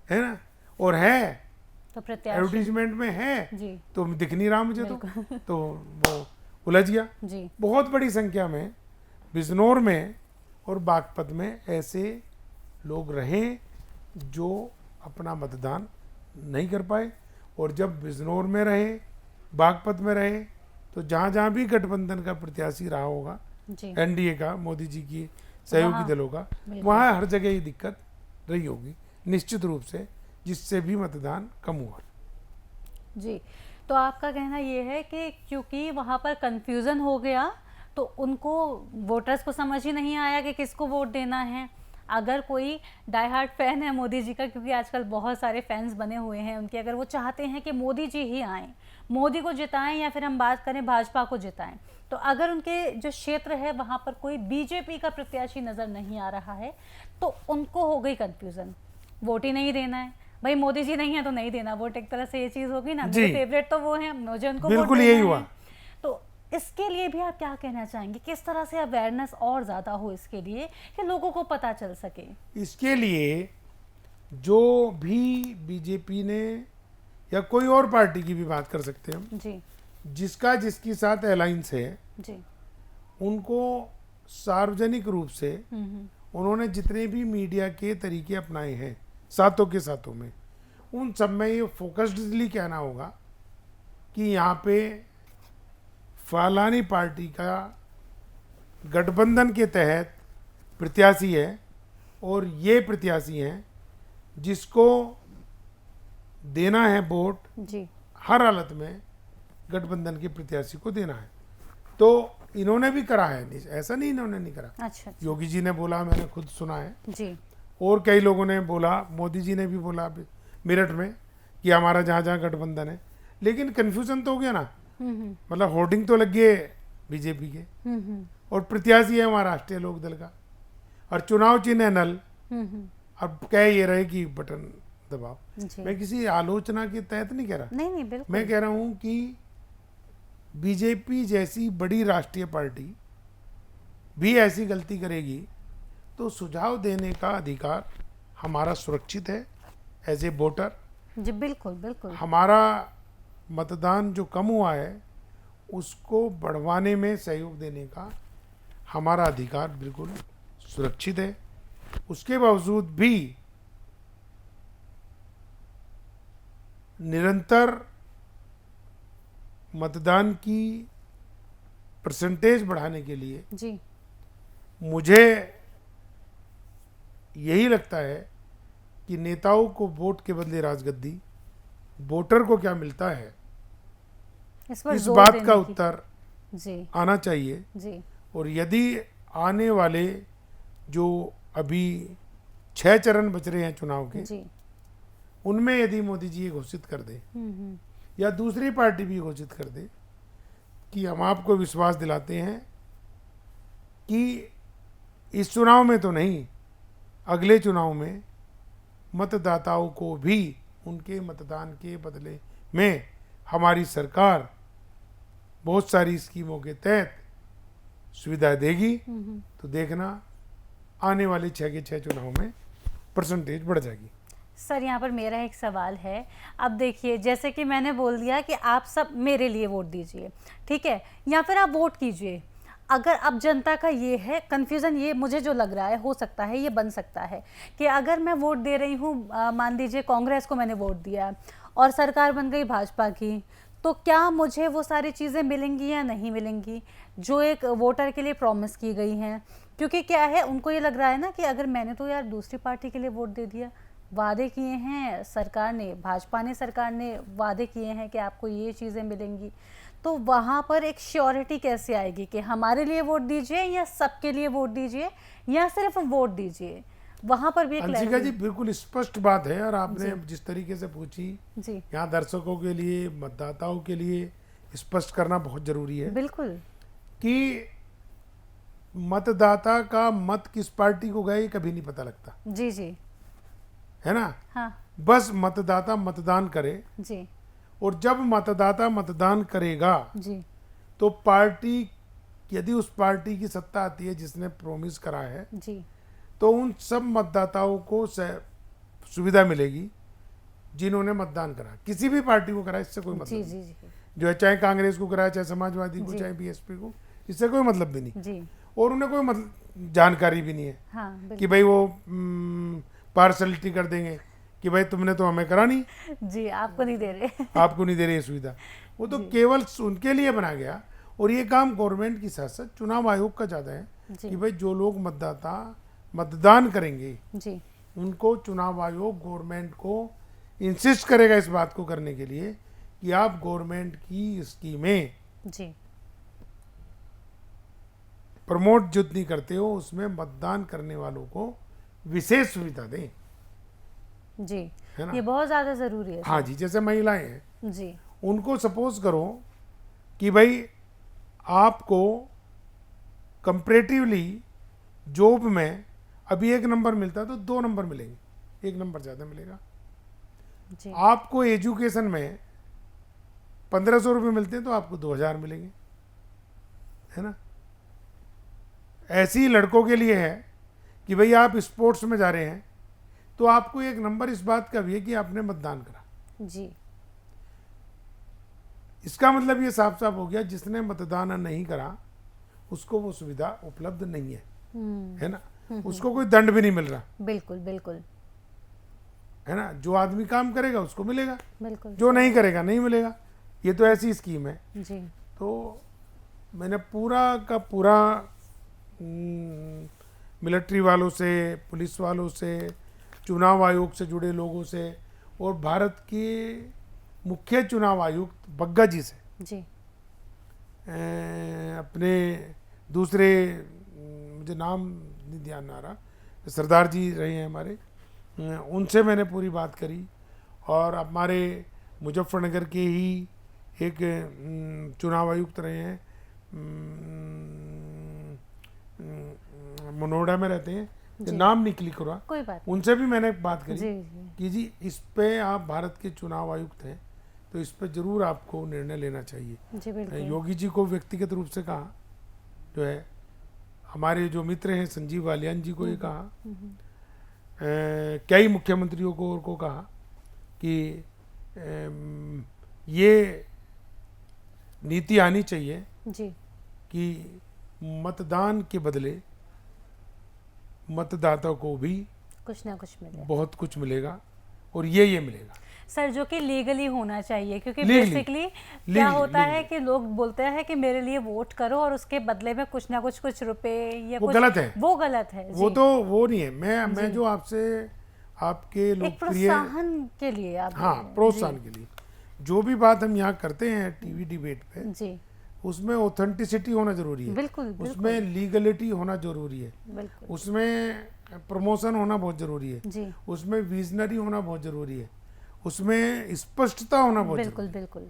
है ना, और है तो प्रत्याशी एडवर्टीजमेंट में है जी तो दिख नहीं रहा मुझे तो वो उलझ गया। जी बहुत बड़ी संख्या में बिजनौर में और बागपत में ऐसे लोग रहे जो अपना मतदान नहीं कर पाए, और जब बिजनौर में रहे, बागपत में रहे, तो जहाँ जहाँ भी गठबंधन का प्रत्याशी रहा होगा, जी एनडीए का, मोदी जी की सहयोगी वहाँ- दलों का, बिल्कुल। वहाँ हर जगह ये दिक्कत रही होगी निश्चित रूप से, जिससे भी मतदान कम हुआ। जी तो आपका कहना ये है कि क्योंकि वहाँ पर कंफ्यूजन हो गया तो उनको वोटर्स को समझ ही नहीं आया कि किसको वोट देना है, अगर कोई डाई हार्ट फैन है मोदी जी का, क्योंकि आजकल बहुत सारे फैंस बने हुए हैं उनके, अगर वो चाहते हैं कि मोदी जी ही आएँ, मोदी को जिताएं, या फिर हम बात करें भाजपा को जिताएं, तो अगर उनके जो क्षेत्र है वहाँ पर कोई बीजेपी का प्रत्याशी नज़र नहीं आ रहा है तो उनको हो गई कंफ्यूजन, वोट ही नहीं देना है भाई, मोदी जी नहीं है तो नहीं देना वोट, एक तरह से ये चीज़ होगी ना, मेरे फेवरेट तो वो हैं, मुझे उनको वोट बिल्कुल देना यही है। हुआ। तो इसके लिए भी आप क्या कहना चाहेंगे, किस तरह से अवेयरनेस और ज़्यादा हो इसके लिए कि लोगों को पता चल सके? इसके लिए जो भी बीजेपी ने या कोई और पार्टी की भी बात कर सकते हैं हम, जी जिसका जिसके साथ अलायंस है, जी। उनको सार्वजनिक रूप से उन्होंने जितने भी मीडिया के तरीके अपनाए हैं साथों के साथों में, उन सब में ये फोकस्डली कहना होगा कि यहाँ पे फलानी पार्टी का गठबंधन के तहत प्रत्याशी है और ये प्रत्याशी हैं जिसको देना है वोट, जी हर हालत में गठबंधन के प्रत्याशी को देना है। तो इन्होंने भी करा है, नहीं ऐसा नहीं इन्होंने नहीं करा। अच्छा योगी जी ने बोला, मैंने खुद सुना है, जी और कई लोगों ने बोला, मोदी जी ने भी बोला मेरठ में कि हमारा जहाँ जहाँ गठबंधन है, लेकिन कन्फ्यूजन तो हो गया ना, मतलब होर्डिंग तो लगी है बीजेपी के और प्रत्याशी है वहाँ राष्ट्रीय लोक दल का, और चुनाव चिन्ह है नल। अब कह ये रहे कि बटन दबाओ। जी। मैं किसी आलोचना के तहत नहीं कह रहा, नहीं नहीं बिल्कुल। मैं कह रहा हूँ कि बीजेपी जैसी बड़ी राष्ट्रीय पार्टी भी ऐसी गलती करेगी तो सुझाव देने का अधिकार हमारा सुरक्षित है एज ए वोटर। जी बिल्कुल बिल्कुल। हमारा मतदान जो कम हुआ है उसको बढ़वाने में सहयोग देने का हमारा अधिकार बिल्कुल सुरक्षित है। उसके बावजूद भी निरंतर मतदान की परसेंटेज बढ़ाने के लिए जी मुझे यही लगता है कि नेताओं को वोट के बदले राजगद्दी, वोटर को क्या मिलता है इस पर इस जोर बात देने का की- उत्तर जी आना चाहिए। जी और यदि आने वाले जो अभी 6 चरण बच रहे हैं चुनाव के, जी उनमें यदि मोदी जी ये घोषित कर दे या दूसरी पार्टी भी घोषित कर दे कि हम आपको विश्वास दिलाते हैं कि इस चुनाव में तो नहीं, अगले चुनाव में मतदाताओं को भी उनके मतदान के बदले में हमारी सरकार बहुत सारी स्कीमों के तहत सुविधा देगी, तो देखना आने वाले 6 के 6 चुनाव में परसेंटेज बढ़ जाएगी। सर, यहाँ पर मेरा एक सवाल है। अब देखिए, जैसे कि मैंने बोल दिया कि आप सब मेरे लिए वोट दीजिए, ठीक है, या फिर आप वोट कीजिए। अगर अब जनता का ये है कन्फ्यूज़न, ये मुझे जो लग रहा है, हो सकता है ये बन सकता है कि अगर मैं वोट दे रही हूँ, मान लीजिए कांग्रेस को मैंने वोट दिया और सरकार बन गई भाजपा की, तो क्या मुझे वो सारी चीज़ें मिलेंगी या नहीं मिलेंगी जो एक वोटर के लिए प्रॉमिस की गई हैं? क्योंकि क्या है, उनको ये लग रहा है ना कि अगर मैंने तो यार दूसरी पार्टी के लिए वोट दे दिया, वादे किए हैं सरकार ने, भाजपा ने, सरकार ने वादे किए हैं कि आपको ये चीज़ें मिलेंगी, तो वहाँ पर एक श्योरिटी कैसे आएगी कि हमारे लिए वोट दीजिए या सबके लिए वोट दीजिए या सिर्फ वोट दीजिए? वहाँ पर भी एक अंशिका जी, बिल्कुल स्पष्ट बात है, और आपने जिस तरीके से पूछी, जी यहाँ दर्शकों के लिए, मतदाताओं के लिए स्पष्ट करना बहुत जरूरी है बिल्कुल कि मतदाता का मत किस पार्टी को गए कभी नहीं पता लगता, जी जी है ना। हाँ बस मतदाता मतदान करे, जी और जब मतदाता मतदान करेगा जी तो पार्टी, यदि उस पार्टी की सत्ता आती है जिसने प्रॉमिस करा है, जी तो उन सब मतदाताओं को सुविधा मिलेगी जिन्होंने मतदान करा, किसी भी पार्टी को करा, इससे कोई मतलब जी नहीं। जी जी जो है, चाहे कांग्रेस को करा, चाहे समाजवादी को, जी। चाहे बीएसपी को, इससे कोई मतलब भी नहीं, जी और उन्हें कोई मतलब जानकारी भी नहीं है हाँ कि बिल्कुल भाई वो पार्सलिटी कर देंगे कि भाई तुमने तो हमें करा नहीं, जी, आपको नहीं दे रहे आपको नहीं दे रही ये सुविधा। वो तो केवल उनके लिए बना गया, और ये काम गवर्नमेंट की साथ साथ चुनाव आयोग का ज़्यादा है जी। कि भाई जो लोग मतदाता मतदान करेंगे जी उनको चुनाव आयोग गवर्नमेंट को इंसिस्ट करेगा इस बात को करने के लिए कि आप गवर्नमेंट की स्कीमें जी प्रमोट जो नहीं करते हो, उसमें मतदान करने वालों को विशेष सुविधा दें, जी, है ना। ये बहुत ज़्यादा ज़रूरी है। हाँ जी, जैसे महिलाएं हैं जी, उनको सपोज करो कि भाई आपको कंपैरेटिवली जॉब में अभी 1 नंबर मिलता है तो 2 नंबर मिलेंगे, 1 नंबर ज़्यादा मिलेगा। जी, आपको एजुकेशन में 1500 रुपये मिलते हैं तो आपको 2000 मिलेंगे, है ना। ऐसे ही लड़कों के लिए है कि भाई आप स्पोर्ट्स में जा रहे हैं तो आपको 1 नंबर इस बात का भी है कि आपने मतदान करा। जी, इसका मतलब ये साफ साफ हो गया, जिसने मतदान नहीं करा उसको वो सुविधा उपलब्ध नहीं है ना। उसको कोई दंड भी नहीं मिल रहा, बिल्कुल बिल्कुल है ना। जो आदमी काम करेगा उसको मिलेगा, बिल्कुल। जो नहीं करेगा नहीं मिलेगा। ये तो ऐसी स्कीम है। जी, तो मैंने पूरा का पूरा मिलिट्री वालों से, पुलिस वालों से, चुनाव आयोग से जुड़े लोगों से और भारत के मुख्य चुनाव आयुक्त बग्गा जी से, जी, अपने दूसरे मुझे नाम नहीं ध्यान आ रहा, सरदार जी रहे हैं हमारे, उनसे मैंने पूरी बात करी। और हमारे मुजफ्फरनगर के ही एक चुनाव आयुक्त रहे हैं, मनोड़ा में रहते हैं, जी। नाम नहीं क्लिक हो रहा, कोई बात उनसे भी मैंने बात करी जी, जी, कि जी इस पे आप भारत के चुनाव आयुक्त हैं तो इस पे जरूर आपको निर्णय लेना चाहिए। जी, बिल्कुल। योगी जी को व्यक्तिगत रूप से कहा, जो है हमारे जो मित्र हैं संजीव बालियान जी को ये कहा, कई मुख्यमंत्रियों को कहा कि ये नीति आनी चाहिए जी, कि मतदान के बदले मतदाता को भी कुछ ना कुछ मिले बहुत कुछ मिलेगा और ये मिलेगा। सर, जो कि लीगली होना चाहिए, क्योंकि Legally, बेसिकली क्या legally, होता है legally। कि लोग बोलते हैं कि मेरे लिए वोट करो और उसके बदले में कुछ ना कुछ रुपए या वो कुछ, गलत है। वो गलत है। वो जी। तो वो नहीं है। मैं जो आपसे आपके एक लोकप्रिय, प्रोत्साहन के लिए आप हाँ, बोल रहे हैं। प्रोत्साहन के लिए जो भी बात हम यहाँ करते हैं टीवी डिबेट पे, जी, उसमें ऑथेंटिसिटी होना जरूरी है, बिल्कुल, बिल्कुल। उसमें लीगलिटी होना जरूरी है, बिल्कुल। उसमें प्रमोशन होना बहुत जरूरी है, जी, उसमें विजनरी होना बहुत जरूरी है, उसमें स्पष्टता होना बहुत बिल्कुल जरूरी बिल्कुल।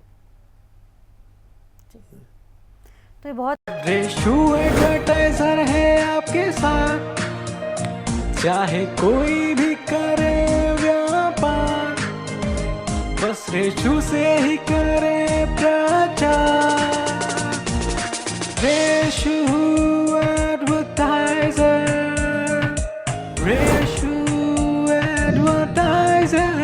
जी। तो ये बहुत रेशु एडवर्टाइजर है आपके साथ, चाहे कोई भी करे व्यापार, बस रेशु से ही करे प्रचार। Reshu advertiser, Reshu advertiser.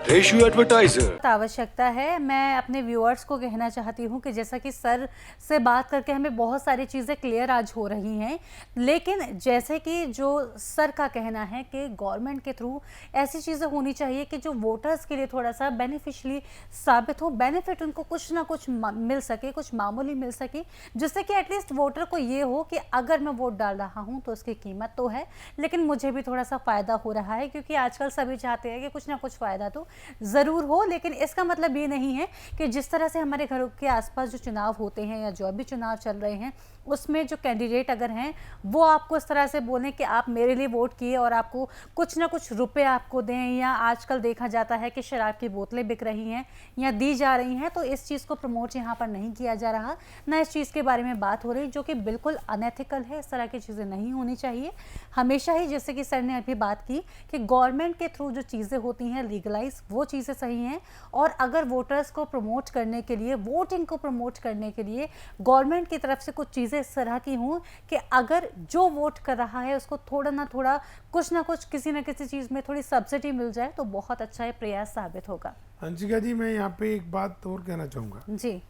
Reshu advertiser. आवश्यकता है। मैं अपने व्यूअर्स को कहना चाहती हूँ कि जैसा कि सर से बात करके हमें बहुत सारी चीज़ें क्लियर आज हो रही हैं, लेकिन जैसे कि जो सर का कहना है कि गवर्नमेंट के थ्रू ऐसी चीज़ें होनी चाहिए कि जो वोटर्स के लिए थोड़ा सा बेनिफिशियली साबित हो, बेनिफिट उनको कुछ ना कुछ मिल सके, कुछ मामूली मिल सके, जिससे कि एटलीस्ट वोटर को ये हो कि अगर मैं वोट डाल रहा हूँ तो उसकी कीमत तो है, लेकिन मुझे भी थोड़ा सा फ़ायदा हो रहा है, क्योंकि आजकल सभी चाहते हैं कि कुछ ना कुछ फ़ायदा तो ज़रूर हो। लेकिन इसका मतलब ये नहीं है कि जिस तरह से हमारे घरों के आसपास जो चुनाव होते हैं या जो अभी चुनाव चल रहे हैं उसमें जो कैंडिडेट अगर हैं वो आपको इस तरह से बोलें कि आप मेरे लिए वोट किए और आपको कुछ ना कुछ रुपए आपको दें, या आजकल देखा जाता है कि शराब की बोतलें बिक रही हैं या दी जा रही हैं, तो इस चीज़ को प्रमोट यहाँ पर नहीं किया जा रहा, ना इस चीज़ के बारे में बात हो रही, जो कि बिल्कुल अनएथिकल है। इस तरह की चीज़ें नहीं होनी चाहिए। हमेशा ही जैसे कि सर ने अभी बात की कि गवर्नमेंट के थ्रू जो चीज़ें होती हैं लीगलाइज, वो चीज़ें सही हैं। और अगर वोटर्स को प्रमोट करने के लिए, वोटिंग को प्रमोट करने के लिए गवर्नमेंट की तरफ से कुछ चीज़ें इस तरह की हों कि अगर जो वोट कर रहा है उसको थोड़ा ना थोड़ा, कुछ ना कुछ, किसी न किसी चीज़ में थोड़ी सब्सिडी मिल जाए, तो बहुत अच्छा है, प्रयास साबित होगा। अंशिका जी, मैं यहाँ पे एक बात और कहना चाहूँगा। जी,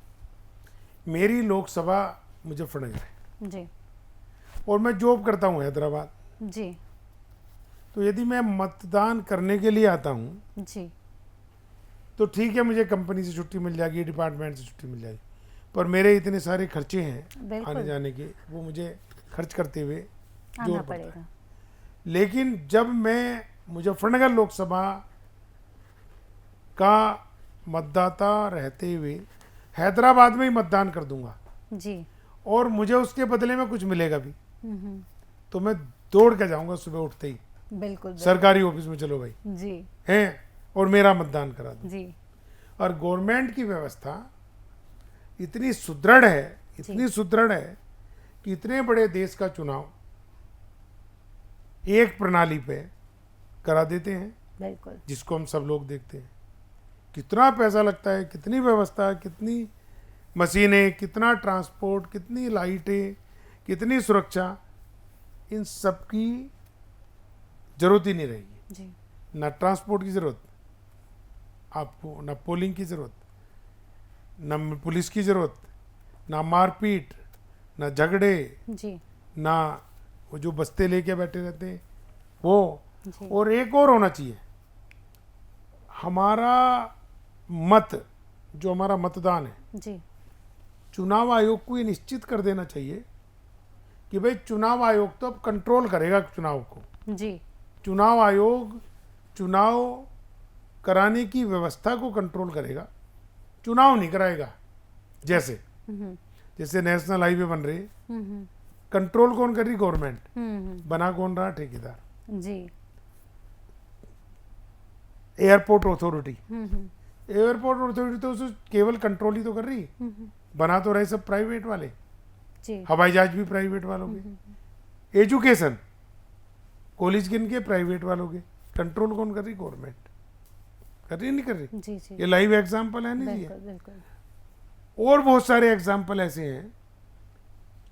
मेरी लोकसभा मुजफ्फरनगर है जी, और मैं जॉब करता हूँ हैदराबाद। जी, तो यदि मैं मतदान करने के लिए आता हूँ जी, तो ठीक है, मुझे कंपनी से छुट्टी मिल जाएगी, डिपार्टमेंट से छुट्टी मिल जाएगी, पर मेरे इतने सारे खर्चे हैं बिल्कुल। आने जाने के, वो मुझे खर्च करते हुए आना जोर पड़ता है। पड़ेगा। लेकिन जब मैं मुजफ्फरनगर लोकसभा का मतदाता रहते हुए हैदराबाद में ही मतदान कर दूंगा जी, और मुझे उसके बदले में कुछ मिलेगा भी, तो मैं दौड़ के जाऊंगा सुबह उठते ही, बिल्कुल बिल्कुल। सरकारी ऑफिस में चलो भाई जी हैं और मेरा मतदान करा दो। जी और गवर्नमेंट की व्यवस्था इतनी सुदृढ़ है, इतनी सुदृढ़ है कि इतने बड़े देश का चुनाव एक प्रणाली पे करा देते हैं, बिल्कुल। जिसको हम सब लोग देखते हैं। कितना पैसा लगता है, कितनी व्यवस्था, कितनी मशीनें, कितना ट्रांसपोर्ट, कितनी लाइटें, कितनी सुरक्षा, इन सब की जरूरत ही नहीं रहेगी। जी ना ट्रांसपोर्ट की जरूरत आपको, ना पोलिंग की जरूरत, ना पुलिस की जरूरत, ना मारपीट, ना झगड़े, जी ना वो जो बस्ते लेके बैठे रहते हैं वो। जी और एक और होना चाहिए, हमारा मत, जो हमारा मतदान है, जी चुनाव आयोग को ये निश्चित कर देना चाहिए कि भाई चुनाव आयोग तो अब कंट्रोल करेगा चुनाव को। जी चुनाव आयोग चुनाव कराने की व्यवस्था को कंट्रोल करेगा, चुनाव नहीं कराएगा। जैसे जैसे नेशनल हाईवे बन रहे, कंट्रोल कौन कर रही? गवर्नमेंट। बना कौन रहा? ठेकेदार। जी एयरपोर्ट अथॉरिटी, एयरपोर्ट अथॉरिटी तो उसे केवल कंट्रोल ही तो कर रही, बना तो रहे सब प्राइवेट वाले, जी हवाई जहाज भी प्राइवेट वालों के, एजुकेशन कॉलेज किन के? प्राइवेट वालों के। कंट्रोल कौन कर रही? गवर्नमेंट कर रही, नहीं कर रही? जी जी ये लाइव एग्जाम्पल है नहीं जी? बिल्कुल बिल्कुल। और बहुत सारे एग्जाम्पल ऐसे हैं।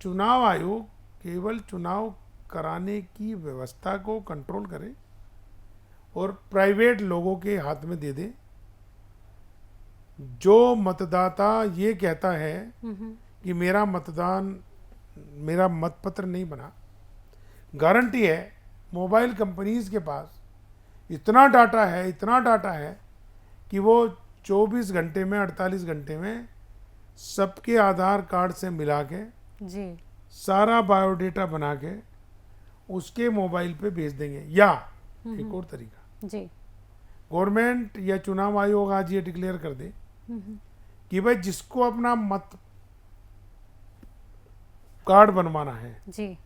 चुनाव आयोग केवल चुनाव कराने की व्यवस्था को कंट्रोल करे और प्राइवेट लोगों के हाथ में दे दे। जो मतदाता ये कहता है कि मेरा मतदान, मेरा मतपत्र नहीं बना, गारंटी है मोबाइल कंपनीज के पास इतना डाटा है, इतना डाटा है कि वो 24 घंटे में, 48 घंटे में सबके आधार कार्ड से मिला के जी सारा बायोडेटा बना के उसके मोबाइल पे भेज देंगे। या एक और तरीका, जी गवर्नमेंट या चुनाव आयोग आज ये डिक्लेयर कर दे कि भाई जिसको अपना मत कार्ड बनवाना है, जी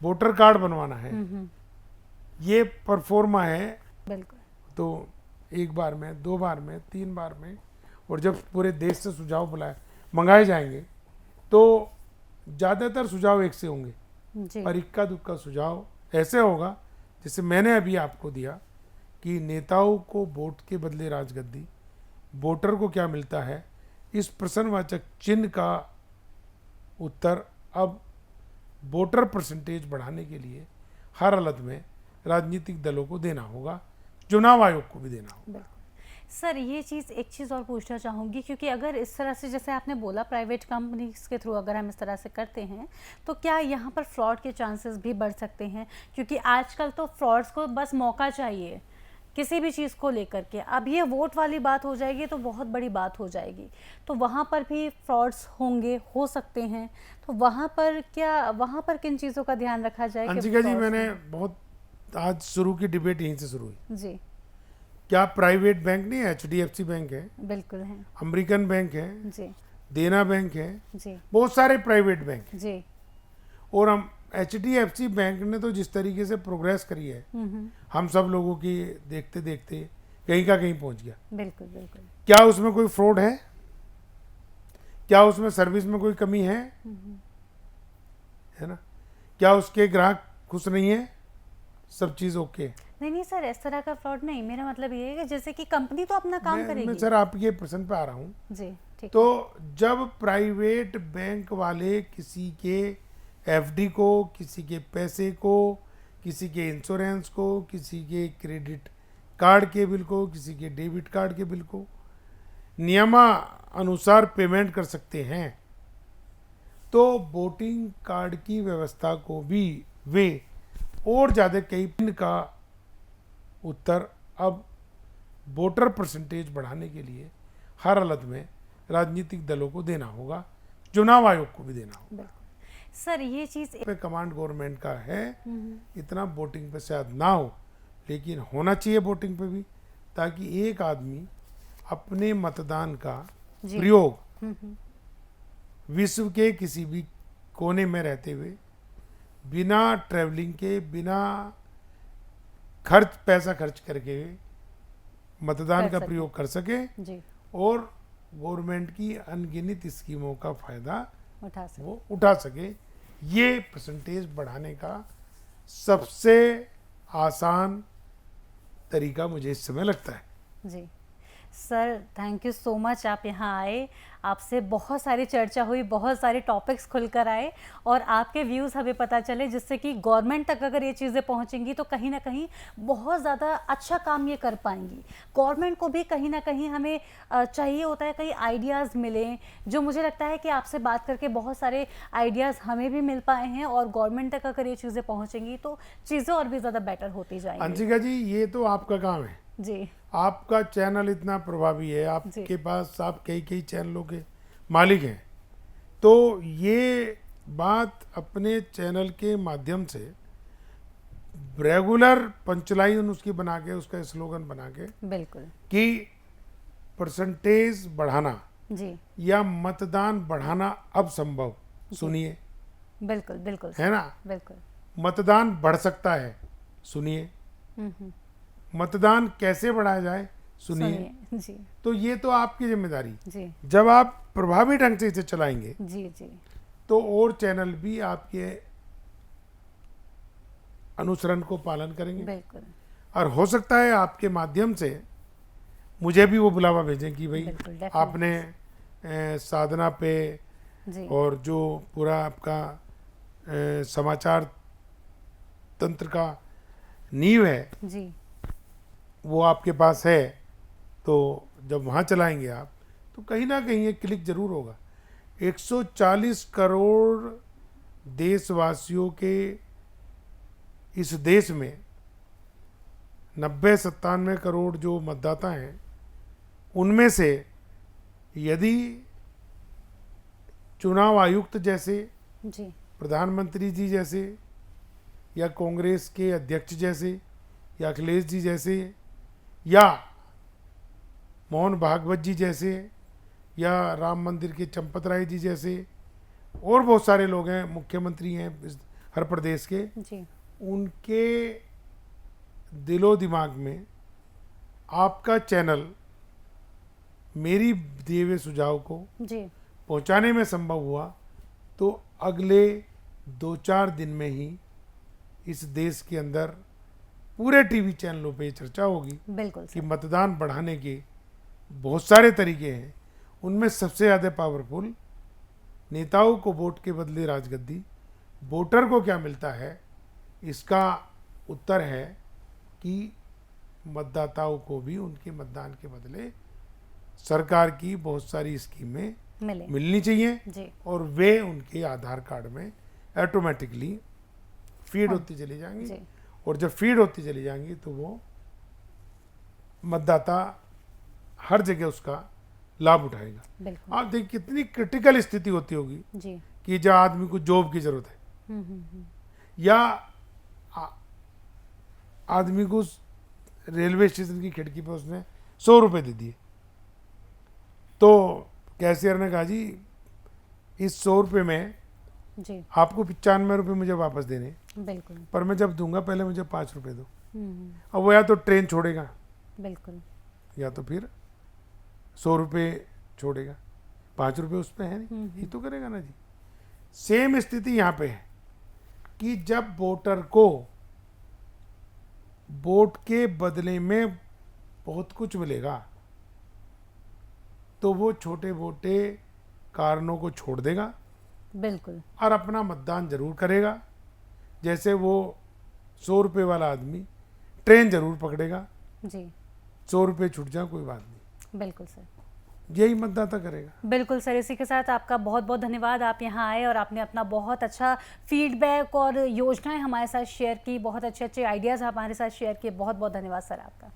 वोटर कार्ड बनवाना है, ये परफॉर्मा है, बिल्कुल। तो एक बार में, 2 बार में, 3 बार में, और जब पूरे देश से सुझाव मंगाए जाएंगे तो ज़्यादातर सुझाव एक से होंगे, जी और इक्का दुक्का सुझाव ऐसे होगा जैसे मैंने अभी आपको दिया कि नेताओं को वोट के बदले राजगद्दी, वोटर को क्या मिलता है, इस प्रश्नवाचक चिन्ह का उत्तर अब वोटर परसेंटेज बढ़ाने के लिए हर हालत में राजनीतिक दलों को देना होगा, चुनाव आयोग को भी देना होगा। बिल्कुल। सर ये चीज़, एक चीज़ और पूछना चाहूँगी, क्योंकि अगर इस तरह से जैसे आपने बोला प्राइवेट कंपनीज के थ्रू अगर हम इस तरह से करते हैं तो क्या यहाँ पर फ्रॉड के चांसेस भी बढ़ सकते हैं? क्योंकि आजकल तो फ्रॉड्स को बस मौका चाहिए किसी भी चीज़ को लेकर के। अब ये वोट वाली बात हो जाएगी तो बहुत बड़ी बात हो जाएगी, तो वहाँ पर भी फ्रॉड्स होंगे, हो सकते हैं, तो वहाँ पर क्या, वहाँ पर किन चीज़ों का ध्यान रखा जाए? कि अंशिका जी, frauds मैंने हों? बहुत आज शुरू की डिबेट यहीं से शुरू हुई। जी क्या प्राइवेट बैंक नहीं है? HDFC बैंक है, बिल्कुल है। अमेरिकन बैंक है, जी देना बैंक है, जी बहुत सारे प्राइवेट बैंक हैं। जी और हम HDFC बैंक ने तो जिस तरीके से प्रोग्रेस करी है, हम सब लोगों की देखते देखते कहीं का कहीं पहुंच गया। बिल्कुल बिल्कुल। क्या उसमें कोई फ्रॉड है? क्या उसमें सर्विस में कोई कमी है ना? क्या उसके ग्राहक खुश नहीं है? सब चीज ओके? नहीं सर, इस तरह का फ्रॉड नहीं, मेरा मतलब ये है कि जैसे कि कंपनी तो अपना काम मैं करेगी। सर आपके प्रश्न पे आ रहा हूँ। जी ठीक। तो जब प्राइवेट बैंक वाले किसी के FD को, किसी के पैसे को, किसी के इंश्योरेंस को, किसी के क्रेडिट कार्ड के बिल को, किसी के डेबिट कार्ड के बिल को नियमानुसार पेमेंट कर सकते हैं, तो वोटिंग कार्ड की व्यवस्था को भी वे और ज़्यादा कई पिन का उत्तर अब वोटर परसेंटेज बढ़ाने के लिए हर हालत में राजनीतिक दलों को देना होगा, चुनाव आयोग को भी देना होगा। बिल्कुल सर, ये चीज़ पे कमांड गवर्नमेंट का है, इतना वोटिंग पे शायद ना हो, लेकिन होना चाहिए वोटिंग पे भी, ताकि एक आदमी अपने मतदान का जी। प्रयोग विश्व के किसी भी कोने में रहते हुए बिना ट्रैवलिंग के, बिना पैसा खर्च करके मतदान कर का सके। प्रयोग कर सके जी, और गवर्नमेंट की अनगिनत स्कीमों का फायदा उठा सकते। वो उठा सके। ये परसेंटेज बढ़ाने का सबसे आसान तरीका मुझे इस समय लगता है। जी sir, thank you so much, आप यहाँ आए, आपसे बहुत सारी चर्चा हुई, बहुत सारे टॉपिक्स खुलकर आए और आपके व्यूज़ हमें पता चले, जिससे कि गवर्नमेंट तक अगर ये चीज़ें पहुँचेंगी तो कहीं ना कहीं बहुत ज़्यादा अच्छा काम ये कर पाएंगी। गवर्नमेंट को भी कहीं ना कहीं हमें चाहिए होता है कई आइडियाज़ मिलें, जो मुझे लगता है कि आपसे बात करके बहुत सारे आइडियाज़ हमें भी मिल पाए हैं और गवर्नमेंट तक अगर ये चीज़ें पहुँचेंगी तो चीज़ें और भी ज़्यादा बेटर होती जाएंगी। अंशिका जी, ये तो आपका काम है। जी आपका चैनल इतना प्रभावी है, जी। आपके पास आप कई चैनलों के मालिक हैं, तो ये बात अपने चैनल के माध्यम से रेगुलर पंचलाइन उसकी बना के, उसका स्लोगन बना के बिल्कुल। कि परसेंटेज बढ़ाना जी या मतदान बढ़ाना अब संभव, सुनिए, बिल्कुल बिल्कुल है ना। बिल्कुल। मतदान बढ़ सकता है, सुनिए। मतदान कैसे बढ़ाया जाए, सुनिए। सुनिए। जी तो ये तो आपकी जिम्मेदारी। जी जब आप प्रभावी ढंग से इसे चलाएंगे जी जी तो और चैनल भी आपके अनुसरण को पालन करेंगे बिल्कुल और हो सकता है आपके माध्यम से मुझे भी वो बुलावा भेजें कि भाई बिल्कुल, definitely। आपने साधना पे जी और जो पूरा आपका समाचार तंत्र का नींव है जी वो आपके पास है, तो जब वहाँ चलाएंगे आप तो कहीं ना कहीं एक क्लिक जरूर होगा। 140 करोड़ देशवासियों के इस देश में 90-97 करोड़ जो मतदाता हैं, उनमें से यदि चुनाव आयुक्त जैसे, जी प्रधानमंत्री जी जैसे, या कांग्रेस के अध्यक्ष जैसे, या अखिलेश जी जैसे, या मोहन भागवत जी जैसे, या राम मंदिर के चंपत राय जी जैसे, और बहुत सारे लोग हैं, मुख्यमंत्री हैं हर प्रदेश के, जी उनके दिलो दिमाग में आपका चैनल मेरी दिए हुए सुझाव को जी पहुंचाने में संभव हुआ तो अगले 2-4 दिन में ही इस देश के अंदर पूरे टीवी चैनलों पे चर्चा होगी बिल्कुल कि सर। मतदान बढ़ाने के बहुत सारे तरीके हैं। उनमें सबसे ज़्यादा पावरफुल नेताओं को वोट के बदले राजगद्दी, वोटर को क्या मिलता है, इसका उत्तर है कि मतदाताओं को भी उनके मतदान के बदले सरकार की बहुत सारी स्कीमें मिले मिलनी चाहिए जी और वे उनके आधार कार्ड में ऑटोमेटिकली फीड हाँ, होती चली जाएंगी जी और जब फीड होती चली जाएंगी तो वो मतदाता हर जगह उसका लाभ उठाएगा। बिल्कुल आप देखिए कितनी क्रिटिकल स्थिति होती होगी जी कि जब आदमी को जॉब की जरूरत है या आदमी को रेलवे स्टेशन की खिड़की पे उसने 100 रुपए दे दिए, तो कैशियर ने कहा जी इस 100 रुपये में जी आपको 95 रुपये मुझे वापस देने, बिल्कुल पर मैं जब दूंगा पहले मुझे 5 रुपये दो। अब वो या तो ट्रेन छोड़ेगा बिल्कुल या तो फिर 100 रुपये छोड़ेगा, 5 रुपये उस पर है नहीं, ये तो करेगा ना जी। सेम स्थिति यहाँ पे है कि जब वोटर को वोट के बदले में बहुत कुछ मिलेगा तो वो छोटे मोटे कारणों को छोड़ देगा बिल्कुल और अपना मतदान जरूर करेगा। जैसे वो 100 रुपये वाला आदमी ट्रेन जरूर पकड़ेगा, जी 100 रुपये छूट जाए कोई बात नहीं, बिल्कुल सर। यही मतदाता करेगा। बिल्कुल सर, इसी के साथ आपका बहुत बहुत धन्यवाद, आप यहाँ आए और आपने अपना बहुत अच्छा फीडबैक और योजनाएं हमारे साथ शेयर की, बहुत अच्छे अच्छे आइडियाज़ हमारे साथ शेयर किए। बहुत बहुत धन्यवाद सर आपका।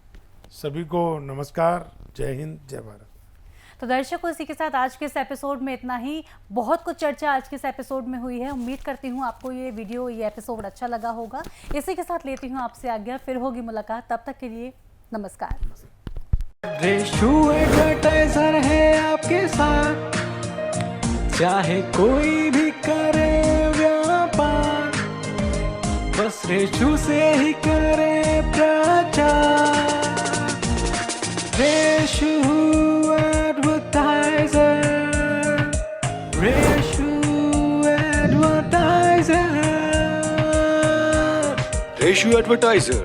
सभी को नमस्कार, जय हिंद, जय भारत। तो दर्शकों, इसी के साथ आज के इस एपिसोड में इतना ही। बहुत कुछ चर्चा आज के इस एपिसोड में हुई है। उम्मीद करती हूँ आपको ये वीडियो, ये एपिसोड अच्छा लगा होगा। इसी के साथ लेती हूँ आपसे आज्ञा, फिर होगी मुलाकात, तब तक के लिए नमस्कार। रेशु एडवर्टाइजर है आपके साथ, चाहे कोई भी करे व्यापार, रेशु से ही करे प्रचार, Reshu advertiser, Reshu advertiser. Reshu advertiser.